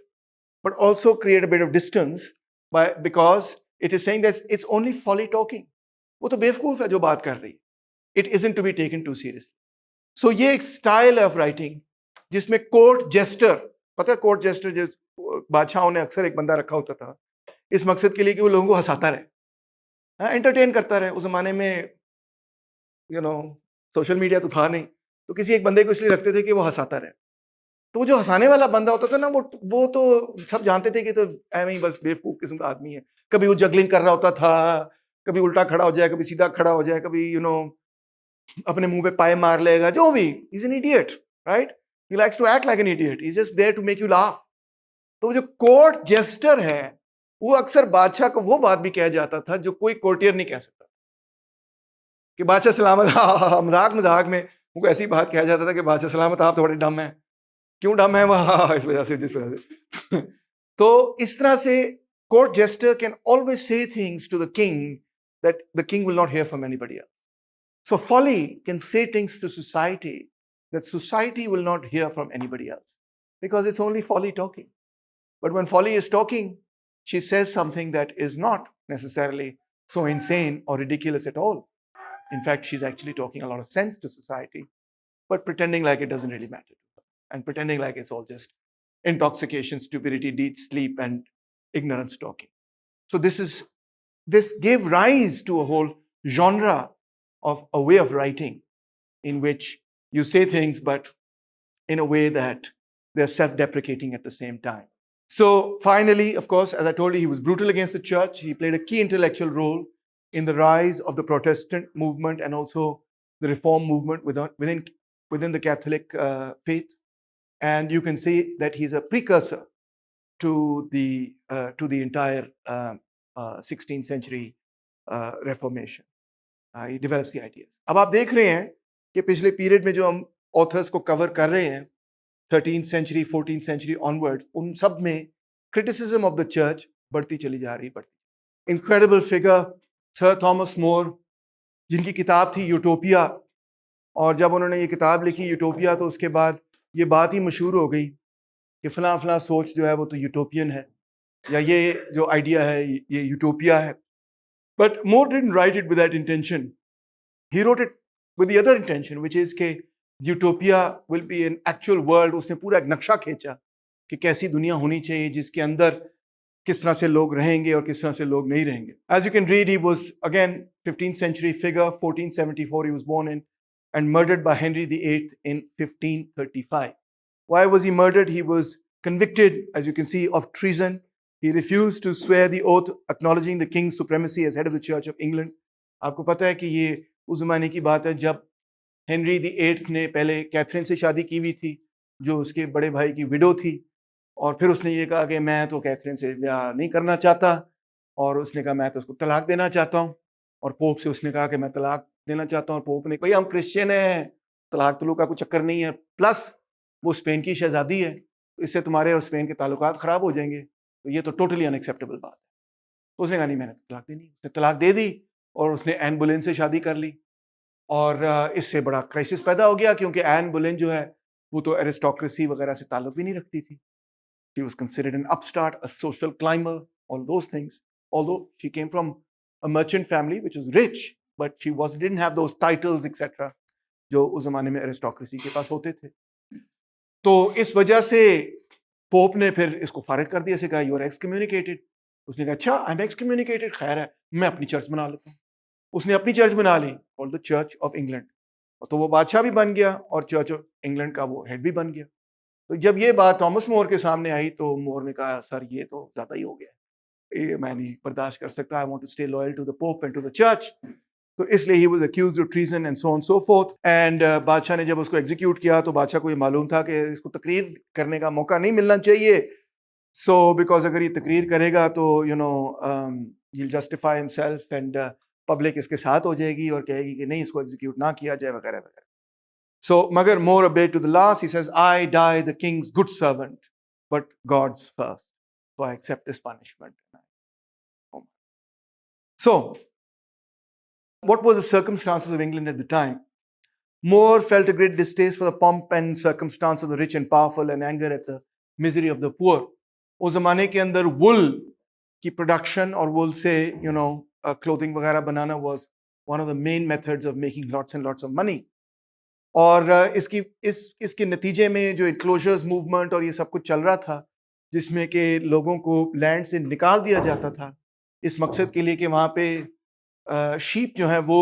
but also create a bit of distance because it is saying that it's only folly talking. वो तो बेवकूफ है जो बात कर रही है. It isn't to be taken too seriously. So ये एक स्टाइल ऑफ राइटिंग जिसमें कोर्ट जेस्टर, पता है कोर्ट जेस्टर जिस बादशाहों ने अक्सर एक बंदा रखा होता था इस मकसद के लिए कि वो लोगों को हंसाता रहे, एंटरटेन करता रहे. उस जमाने में सोशल मीडिया तो था नहीं, तो किसी एक बंदे को इसलिए रखते थे कि वो हंसाता रहे. तो वो जो हंसाने वाला बंदा होता था ना, वो तो सब जानते थे कि तो ऐਵੇਂ ही बस बेवकूफ किस्म का आदमी है. कभी वो जगलिंग कर रहा होता था, कभी उल्टा खड़ा हो जाए, कभी सीधा खड़ा हो जाए, कभी अपने मुंह पे पाए मार लेगा, जो भी. Is an idiot, right? He likes to act like an idiot. Is just there to make you laugh. तो जो कोर्ट जेस्टर है वो अक्सर बादशाह को वो बात भी कह जाता था जो कोई कोर्टियर नहीं कह सकता, कि बादशाह सलामत. मजाक मजाक में उनको ऐसी बात कहा जाता था कि बादशाह सलामत आप तो बड़े डम हैं. क्यों डम है वह? इस वजह से, जिस वजह से. तो इस तरह से court jester can always say things to the king that the king will not hear from anybody else. So folly can say things to society that society will not hear from anybody else, because it's only folly talking. But when folly is talking, she says something that is not necessarily so insane or ridiculous at all. In fact, she's actually talking a lot of sense to society, but pretending like it doesn't really matter, and pretending like it's all just intoxication, stupidity, deep sleep, and ignorance talking. So this gave rise to a whole genre of a way of writing in which you say things, but in a way that they're self-deprecating at the same time. So finally, of course, as I told you, he was brutal against the church. He played a key intellectual role in the rise of the Protestant movement and also the Reform movement within the Catholic faith. And you can see that he's a precursor to the entire 16th century Reformation. He develops the ideas. अब आप देख रहे हैं कि पिछले period में जो हम ऑथर्स को कवर कर रहे हैं 13th century, 14th century onwards, उन सब में criticism of the church बढ़ती चली जा रही. Incredible figure, Sir Thomas More, जिनकी किताब थी यूटोपिया. और जब उन्होंने ये किताब लिखी यूटोपिया, तो उसके बाद ये बात ही मशहूर हो गई कि फलां फलां सोच जो है वो तो यूटोपियन है, या ये जो आइडिया है ये यूटोपिया है. But More didn't write it with that intention. He wrote it with the other intention, which is कि utopia will be an actual world. उसने पूरा एक नक्शा खींचा कि कैसी दुनिया होनी चाहिए जिसके अंदर किस तरह से लोग रहेंगे और किस तरह से लोग नहीं रहेंगे. As you can read, he was again 15th century figure. 1474 he was born in, and murdered by Henry VIII in 1535. Why was he murdered? He was convicted, as you can see, of treason. He refused to swear the oath acknowledging the king's supremacy as head of the Church of England. आपको पता है कि ये उस ज़माने की बात है जब हेनरी VIII ने पहले कैथरीन से शादी की हुई थी, जो उसके बड़े भाई की विडो थी, और फिर उसने ये कहा कि मैं तो कैथरीन से ब्याह नहीं करना चाहता, और उसने कहा मैं तो उसको तलाक देना चाहता हूँ. और पोप से उसने कहा कि मैं तलाक देना चाहता हूँ, और पोप ने भाई हम क्रिश्चियन हैं, तलाक तलूक का कोई चक्कर नहीं है, प्लस वो स्पेन की शहजादी है, तो इससे तुम्हारे और स्पेन के ताल्लुकात ख़राब हो जाएंगे, तो ये तो टोटली अनएक्सेप्टेबल बात है। तो उसने कहा नहीं, मैंने तलाक देनी। उसने तलाक दे दी और उसने एन बोलेन से शादी कर ली। और इससे बड़ा क्राइसिस पैदा हो गया, क्योंकि एन बोलेन जो है वो तो एरिस्टोक्रेसी वगैरह से ताल्लुक भी नहीं रखती थी। She was considered an upstart, a social climber, all those things. Although she came from a merchant family which was rich, but she didn't have those titles, etc. जो उस जमाने में एरिस्टोक्रेसी के पास होते थे। तो इस वजह से पोप ने फिर इसको फारिग कर दिया। इसे कहा यू आर एक्सकम्युनिकेटेड। उसने कहा अच्छा आई एम एक्सकम्युनिकेटेड, खैर है, मैं अपनी चर्च बना लेता हूँ। उसने अपनी चर्च बना ली, called the church of England. तो वो बादशाह भी बन गया और चर्च ऑफ इंग्लैंड का वो हेड भी बन गया। तो जब ये बात थॉमस मोर के सामने आई तो मोर ने कहा सर ये तो ज्यादा ही हो गया, ये मैं नहीं बर्दाश्त कर सकता, I want to stay loyal to the Pope and to the church. तो इसलिए he was accused of treason and so on so forth. And बादशाह ने जब उसको एग्जीक्यूट किया तो बादशाह को ये मालूम था कि इसको तकरीर करने का मौका नहीं मिलना चाहिए। सो बिकॉज अगर ये तकरीर करेगा तो you know he will justify himself and public इसके साथ हो जाएगी और कहेगी कि नहीं इसको एग्जीक्यूट ना किया जाए वगैरह वगैरह। So Magar more obeyed to the last. He says, I die the king's good servant, but God's first. So I accept this punishment. So, what were the circumstances of England at the time? More felt a great distaste for the pomp and circumstance of the rich and powerful and anger at the misery of the poor. उस जमाने के अंदर wool की production और wool से clothing वगैरह बनाना was one of the main methods of making lots and lots of money. और इसके नतीजे में जो इनक्लोजर्स मूवमेंट और ये सब कुछ चल रहा था, जिसमें कि लोगों को लैंड से निकाल दिया जाता था इस मकसद के लिए कि वहाँ पे शीप जो है वो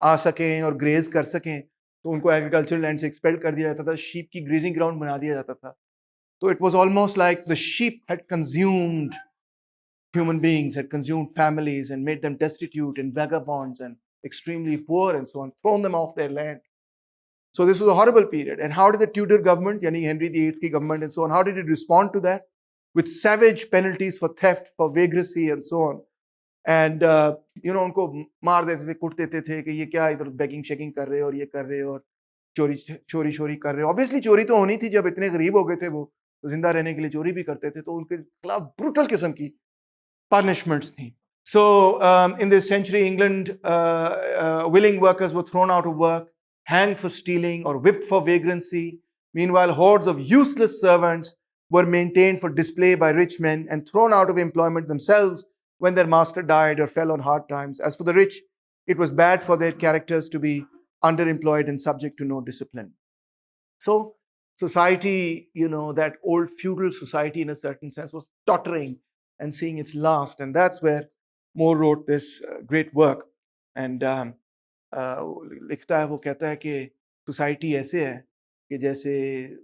आ सकें और ग्रेज कर सकें, तो उनको एग्रीकल्चर लैंड से एक्सपेल कर दिया जाता था, शीप की ग्रेजिंग ग्राउंड बना दिया जाता था। तो it was almost like the sheep had consumed human beings, had consumed families and made them destitute and vagabonds and extremely poor and so on, thrown them off their land. So this was a horrible period. And how did the Tudor government, yani Henry VIII ki government and so on, how did it respond to that? With savage penalties for theft, for vagrancy and so on. And उनको मार देते थे, कुट देते थे कि ये क्या इधर बेगिंग शेगिंग कर रहे हो और ये कर रहे हो और चोरी कर रहे हो। ऑब्वियसली चोरी तो होनी थी, जब इतने गरीब हो गए थे वो तो जिंदा रहने के लिए चोरी भी करते थे, तो उनके खिलाफ ब्रूटल किस्म की punishments थी. So in this century, England, willing workers were thrown out of work, hanged for stealing or whipped for vagrancy. Meanwhile, hordes of useless servants were maintained for display by rich men and thrown out of employment themselves when their master died or fell on hard times. As for the rich, it was bad for their characters to be underemployed and subject to no discipline. So society, that old feudal society in a certain sense was tottering and seeing its last. And that's where More wrote this great work. And लिखता है, वो कहता है कि society ऐसे है कि जैसे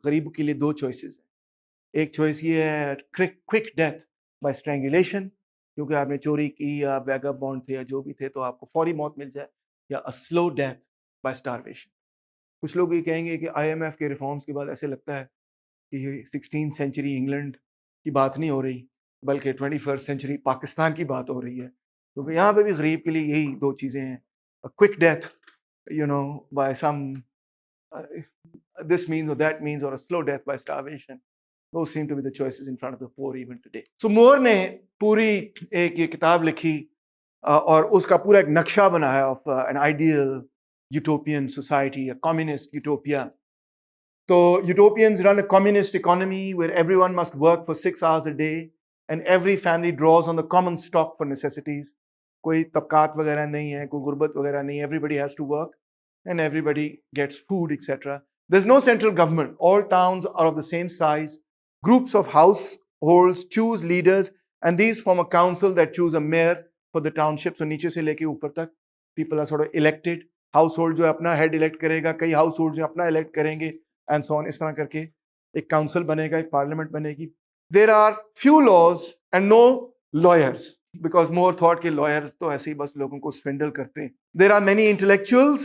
गरीब के लिए दो चॉइसेस हैं। एक चॉइस ये है क्विक डेथ बाय स्ट्रैंगुलेशन, क्योंकि आपने चोरी की या वैगाबॉन्ड थे या जो भी थे तो आपको फौरी मौत मिल जाए, या a slow death by starvation. कुछ लोग ये कहेंगे कि आईएमएफ के रिफॉर्म्स के बाद ऐसे लगता है कि ये 16th सेंचुरी इंग्लैंड की बात नहीं हो रही, बल्कि 21st सेंचुरी पाकिस्तान की बात हो रही है, क्योंकि यहाँ पे भी गरीब के लिए यही दो चीज़ें हैं, a quick death, by some this means or that means, or a slow death by starvation. Those seem to be the choices in front of the poor even today. So मोर ने पूरी एक ये किताब लिखी और उसका पूरा एक नक्शा बनाया of an ideal utopian society, a communist utopia. So utopians run a communist economy where everyone must work for 6 hours a day and every family draws on the common stock for necessities. कोई तबकात वगैरह नहीं है, कोई गुर्बत वगैरह नहीं, everybody has to work and everybody gets food, etc. There's no central government. All towns are of the same size. Groups of households choose leaders and these form a council that choose a mayor for the township. So नीचे से लेके ऊपर तक people are sort of elected. Household जो अपना head elect करेगा, कई household जो अपना elect करेंगे and so on. इस तरह करके एक council बनेगा, एक parliament बनेगी. There are few laws and no lawyers, because More thought कि lawyers तो ऐसे ही बस लोगों को swindle करते हैं. There are many intellectuals,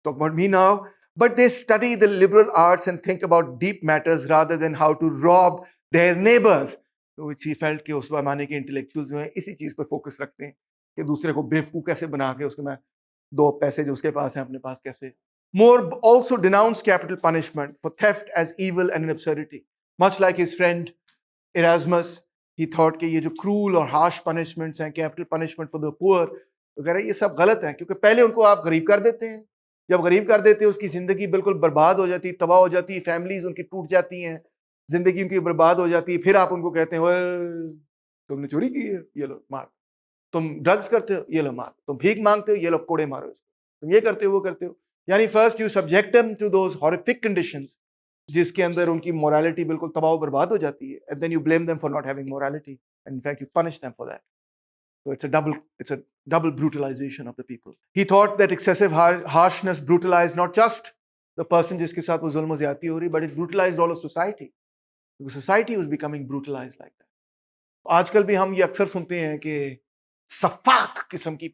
talk about me now, but they study the liberal arts and think about deep matters rather than how to rob their neighbors. Which he felt कि उस जमाने के intellectuals जो हैं इसी चीज़ पर focus रखते हैं कि दूसरे को बेवकूफ़ कैसे बना के उसके में दो पैसे जो उसके पास हैं अपने पास कैसे. More also denounced capital punishment for theft as evil and an absurdity. Much like his friend Erasmus, he thought कि ये जो cruel और harsh punishments हैं, capital punishment for the poor, वो कह रहे ये सब गलत है, क्योंकि पहले उनको आप गरीब कर देते हैं, जब गरीब कर देते हैं उसकी जिंदगी बिल्कुल बर्बाद हो जाती है, तबाह हो जाती है, फैमिलीज उनकी टूट जाती हैं, जिंदगी उनकी बर्बाद हो जाती है, फिर आप उनको कहते हैं "वेल, तुमने चोरी की है, ये लो मार, तुम ड्रग्स करते हो, ये लो मार, तुम भीख मांगते हो, ये लो कोड़े मारो इसको, तुम ये करते हो, वो करते हो." यानी first you subject them to those horrific conditions जिसके अंदर उनकी मोरालिटी बिल्कुल तबाह बर्बाद हो जाती है, and then you blame them for not having morality, and in fact you punish them for that. So it's a double brutalization of the people. He thought that excessive harshness brutalized not just the person जिसके साथ वो जुल्म ज़्यादती हो रही, but it brutalized all of society. Because society was becoming brutalized like that. आजकल भी हम ये अक्सर सुनते हैं कि सफाक किस्म की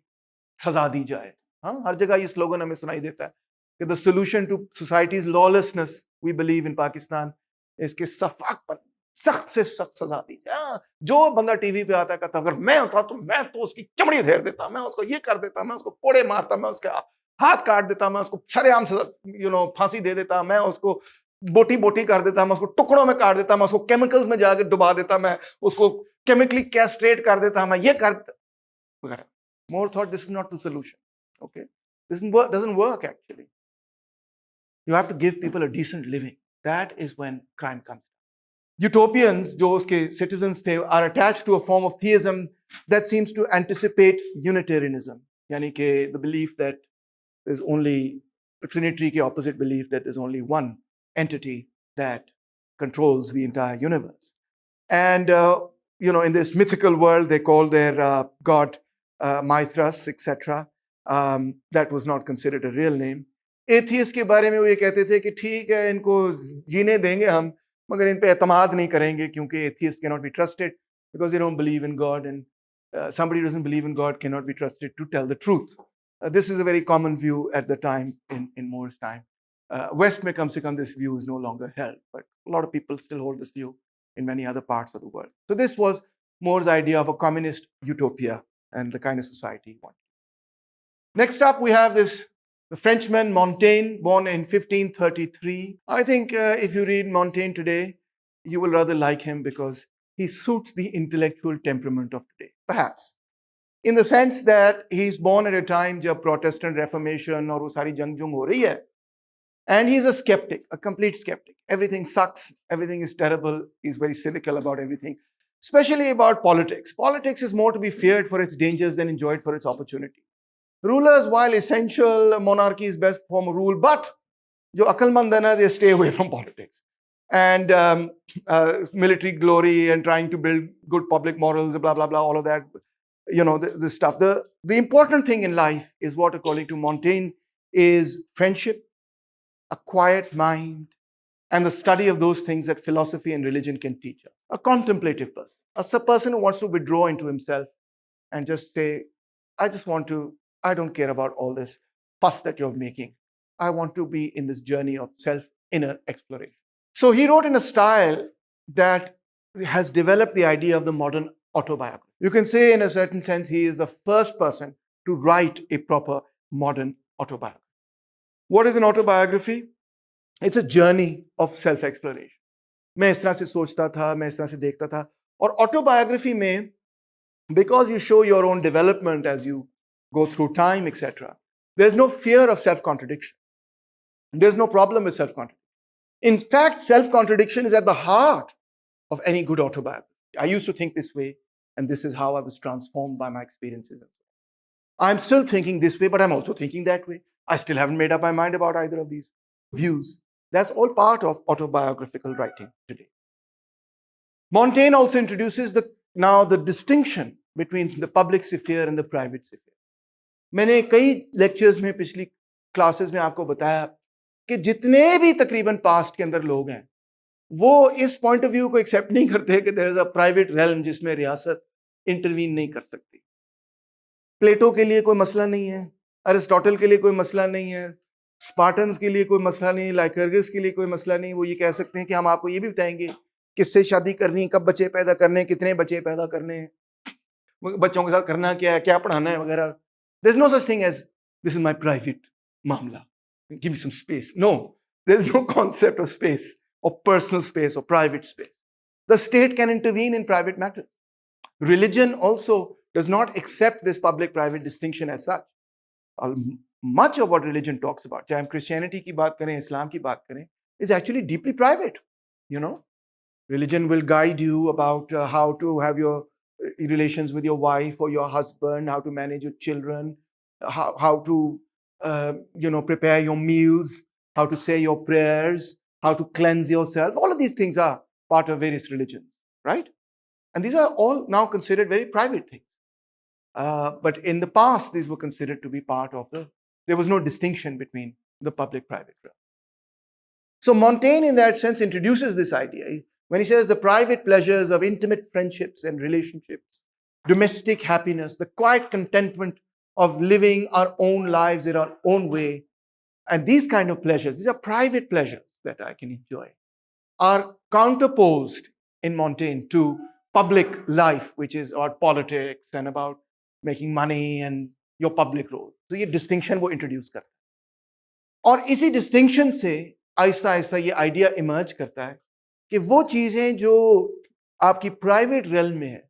सजा दी जाए. हाँ, हर जगह ये स्लोगन हमें सुनाई देता है कि the solution to society's lawlessness, we believe in Pakistan, is कि सफाक पर सख्त से सख्त सजा दी जाए. हाँ, जो बंदा टीवी पे आता है कहता अगर मैं होता तो मैं तो उसकी चमड़ी उधेड़ देता, मैं उसको ये कर देता, मैं उसको कोड़े मारता, मैं उसके हाथ काट देता, मैं उसको सरेआम से फांसी दे देता, मैं उसको बोटी बोटी कर देता, मैं उसको टुकड़ों में काट देता, मैं उसको केमिकल्स में जाके डुबा देता, मैं उसको केमिकली कैस्ट्रेट कर देता, मैं ये कर देता. More thought this is not the solution. Okay, this doesn't work actually. You have to give people a decent living. That is when crime comes. Utopians, जो उसके citizens थे, are attached to a form of theism that seems to anticipate Unitarianism. यानी कि the belief that there's only a Trinity के opposite belief that there's only one entity that controls the entire universe. And in this mythical world, they call their god Mithras, etc. That was not considered a real name. Atheist के बारे में वो ये कहते थे कि ठीक है इनको जीने देंगे हम, मगर इन पे एतमाद नहीं करेंगे क्योंकि atheist can not be trusted because they don't believe in God, and somebody who doesn't believe in God cannot be trusted to tell the truth. This is a very common view at the time in Moore's time. West में कम से कम this view is no longer held, but a lot of people still hold this view in many other parts of the world. So this was Moore's idea of a communist utopia and the kind of society he wanted. Next up, we have the Frenchman Montaigne, born in 1533. I think if you read Montaigne today, you will rather like him because he suits the intellectual temperament of today, perhaps. In the sense that he's born at a time jab Protestant Reformation और वो सारी जंग हो रही है. And he's a skeptic, a complete skeptic. Everything sucks, everything is terrible, he's very cynical about everything, especially about politics. Politics is more to be feared for its dangers than enjoyed for its opportunity. Rulers, while essential, monarchy is best form of rule, but जो अकलमंद है ना, they stay away from politics. And military glory and trying to build good public morals, blah, blah, blah, all of that, the stuff. The important thing in life is what, according to Montaigne, is friendship, a quiet mind, and the study of those things that philosophy and religion can teach us. A contemplative person, a person who wants to withdraw into himself and just say, I don't care about all this fuss that you're making. I want to be in this journey of inner exploration. So he wrote in a style that has developed the idea of the modern autobiography. You can say, in a certain sense, he is the first person to write a proper modern autobiography. What is an autobiography? It's a journey of self-exploration. मैं इस तरह से सोचता था, मैं इस तरह से देखता था. और autobiography में, because you show your own development as you go through time, etc., there's no fear of self-contradiction. There's no problem with self-contradiction. In fact, self-contradiction is at the heart of any good autobiography. I used to think this way, and this is how I was transformed by my experiences. I'm still thinking this way, but I'm also thinking that way. I still haven't made up my mind about either of these views. That's all part of autobiographical writing today. Montaigne also introduces the distinction between the public sphere and the private sphere. मैंने कई lectures में पिछली classes में आपको बताया कि जितने भी तकरीबन पास्ट के अंदर लोग हैं वो इस पॉइंट ऑफ व्यू को एक्सेप्ट नहीं करते कि there is a private realm जिसमें रियासत इंटरवीन नहीं कर सकती. प्लेटो के लिए कोई मसला नहीं है, अरिस्टोटल के लिए कोई मसला नहीं है, स्पार्टन्स के लिए कोई मसला नहीं, लाइकर्गिस के लिए कोई मसला नहीं. वो ये कह सकते हैं कि हम आपको ये भी बताएंगे किससे शादी करनी, कब बच्चे पैदा करने, कितने बच्चे पैदा करने, बच्चों के साथ करना क्या है, क्या पढ़ाना है वगैरह. There's no such thing as this is my private mamla. Give me some space. No, there's no concept of space. or personal space or private space. The state can intervene in private matters. Religion also does not accept this public-private distinction as such. Much of what religion talks about, चाहे हम Christianity की बात करें, Islam की बात करें, is actually deeply private. You know, religion will guide you about how to have your relations with your wife or your husband, how to manage your children, how to prepare your meals, how to say your prayers, how to cleanse yourself. All of these things are part of various religions, right? And these are all now considered very private things. But in the past, these were considered to be part of there was no distinction between the public-private realm. So Montaigne, in that sense, introduces this idea when he says the private pleasures of intimate friendships and relationships, domestic happiness, the quiet contentment of living our own lives in our own way, and these kind of pleasures, these are private pleasures that I can enjoy, are counterposed in Montaigne to public life, which is about politics and about making money and your public role. So ये distinction वो introduce करता है और इसी distinction से आहिस्ता आहिस्ता ये idea emerge करता है कि वो चीजें जो आपकी private realm में है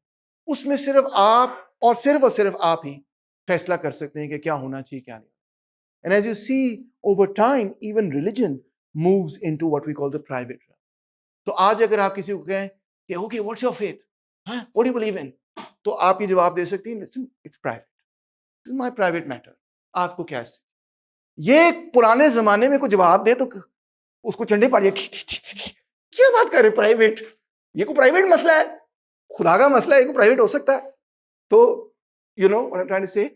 उसमें सिर्फ आप और सिर्फ आप ही फैसला कर सकते हैं कि क्या होना चाहिए क्या नहीं. And as you see over time, even religion moves into what we call the private realm. तो आज अगर आप किसी को कहें कि okay, what's your faith? Huh? What do you believe in? तो आप ये जवाब दे सकती हैं, listen, it's private. This is my private matter. आपको क्या है? ये पुराने जमाने में कोई जवाब दे तो उसको चंडे पड़ जाए. क्या बात कर रहे प्राइवेट? ये कोई प्राइवेट मसला है? खुदा का मसला है, ये कोई प्राइवेट हो सकता है? तो you know what I'm trying to say?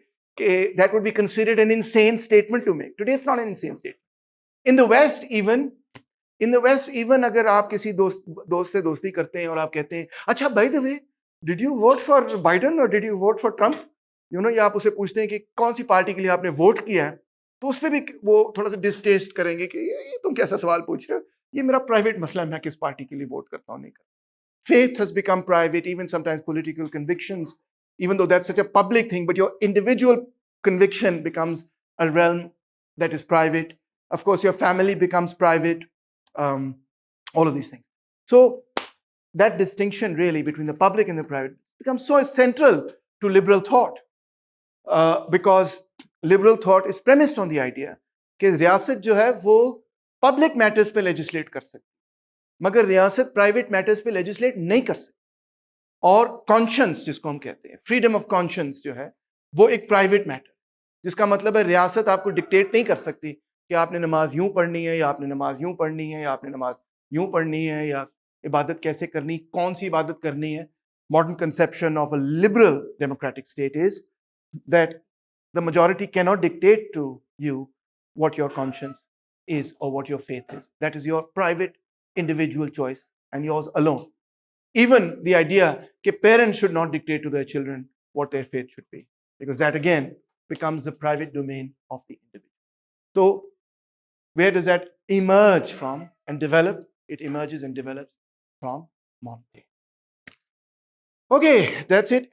That would be considered an insane statement to make. Today it's not an insane statement. In the West even अगर आप किसी दोस्त से दोस्ती करते हैं और आप कहते हैं अच्छा by the way did you vote for Biden or did you vote for Trump, या आप उसे पूछते हैं कि कौन सी पार्टी के लिए आपने वोट किया है, तो उस पर भी वो थोड़ा सा डिस्टेस्ट करेंगे कि ये तुम कैसा सवाल पूछ रहे हो, ये मेरा प्राइवेट मसला है, मैं किस पार्टी के लिए वोट करता हूँ नहीं करता. Faith has become private, even sometimes political convictions, even though that's such a public thing, but your individual conviction becomes a realm that is private. Of course, your family becomes private, all of these things. So that distinction really between the public and the private becomes so central to liberal thought, because liberal thought is premised on the idea कि रियासत जो है वो public matters पे legislate कर सकती, मगर रियासत प्राइवेट मैटर्स पे लेजिस्लेट नहीं कर सकती. और कॉन्शियंस जिसको हम कहते हैं, फ्रीडम ऑफ कॉन्शियंस जो है वो एक प्राइवेट मैटर, जिसका मतलब है रियासत आपको डिक्टेट नहीं कर सकती कि आपने नमाज यूं पढ़नी है या आपने नमाज यूं पढ़नी है या आपने नमाज यूं पढ़नी है या इबादत कैसे करनी, कौन सी इबादत करनी है. Modern conception of a liberal democratic state is that the majority cannot dictate to you what your conscience is or what your faith is. That is your private individual choice and yours alone. Even the idea that parents should not dictate to their children what their faith should be, because that again becomes the private domain of the individual. So where does that emerge from and develop? It emerges and develops from Montaigne. Okay, that's it.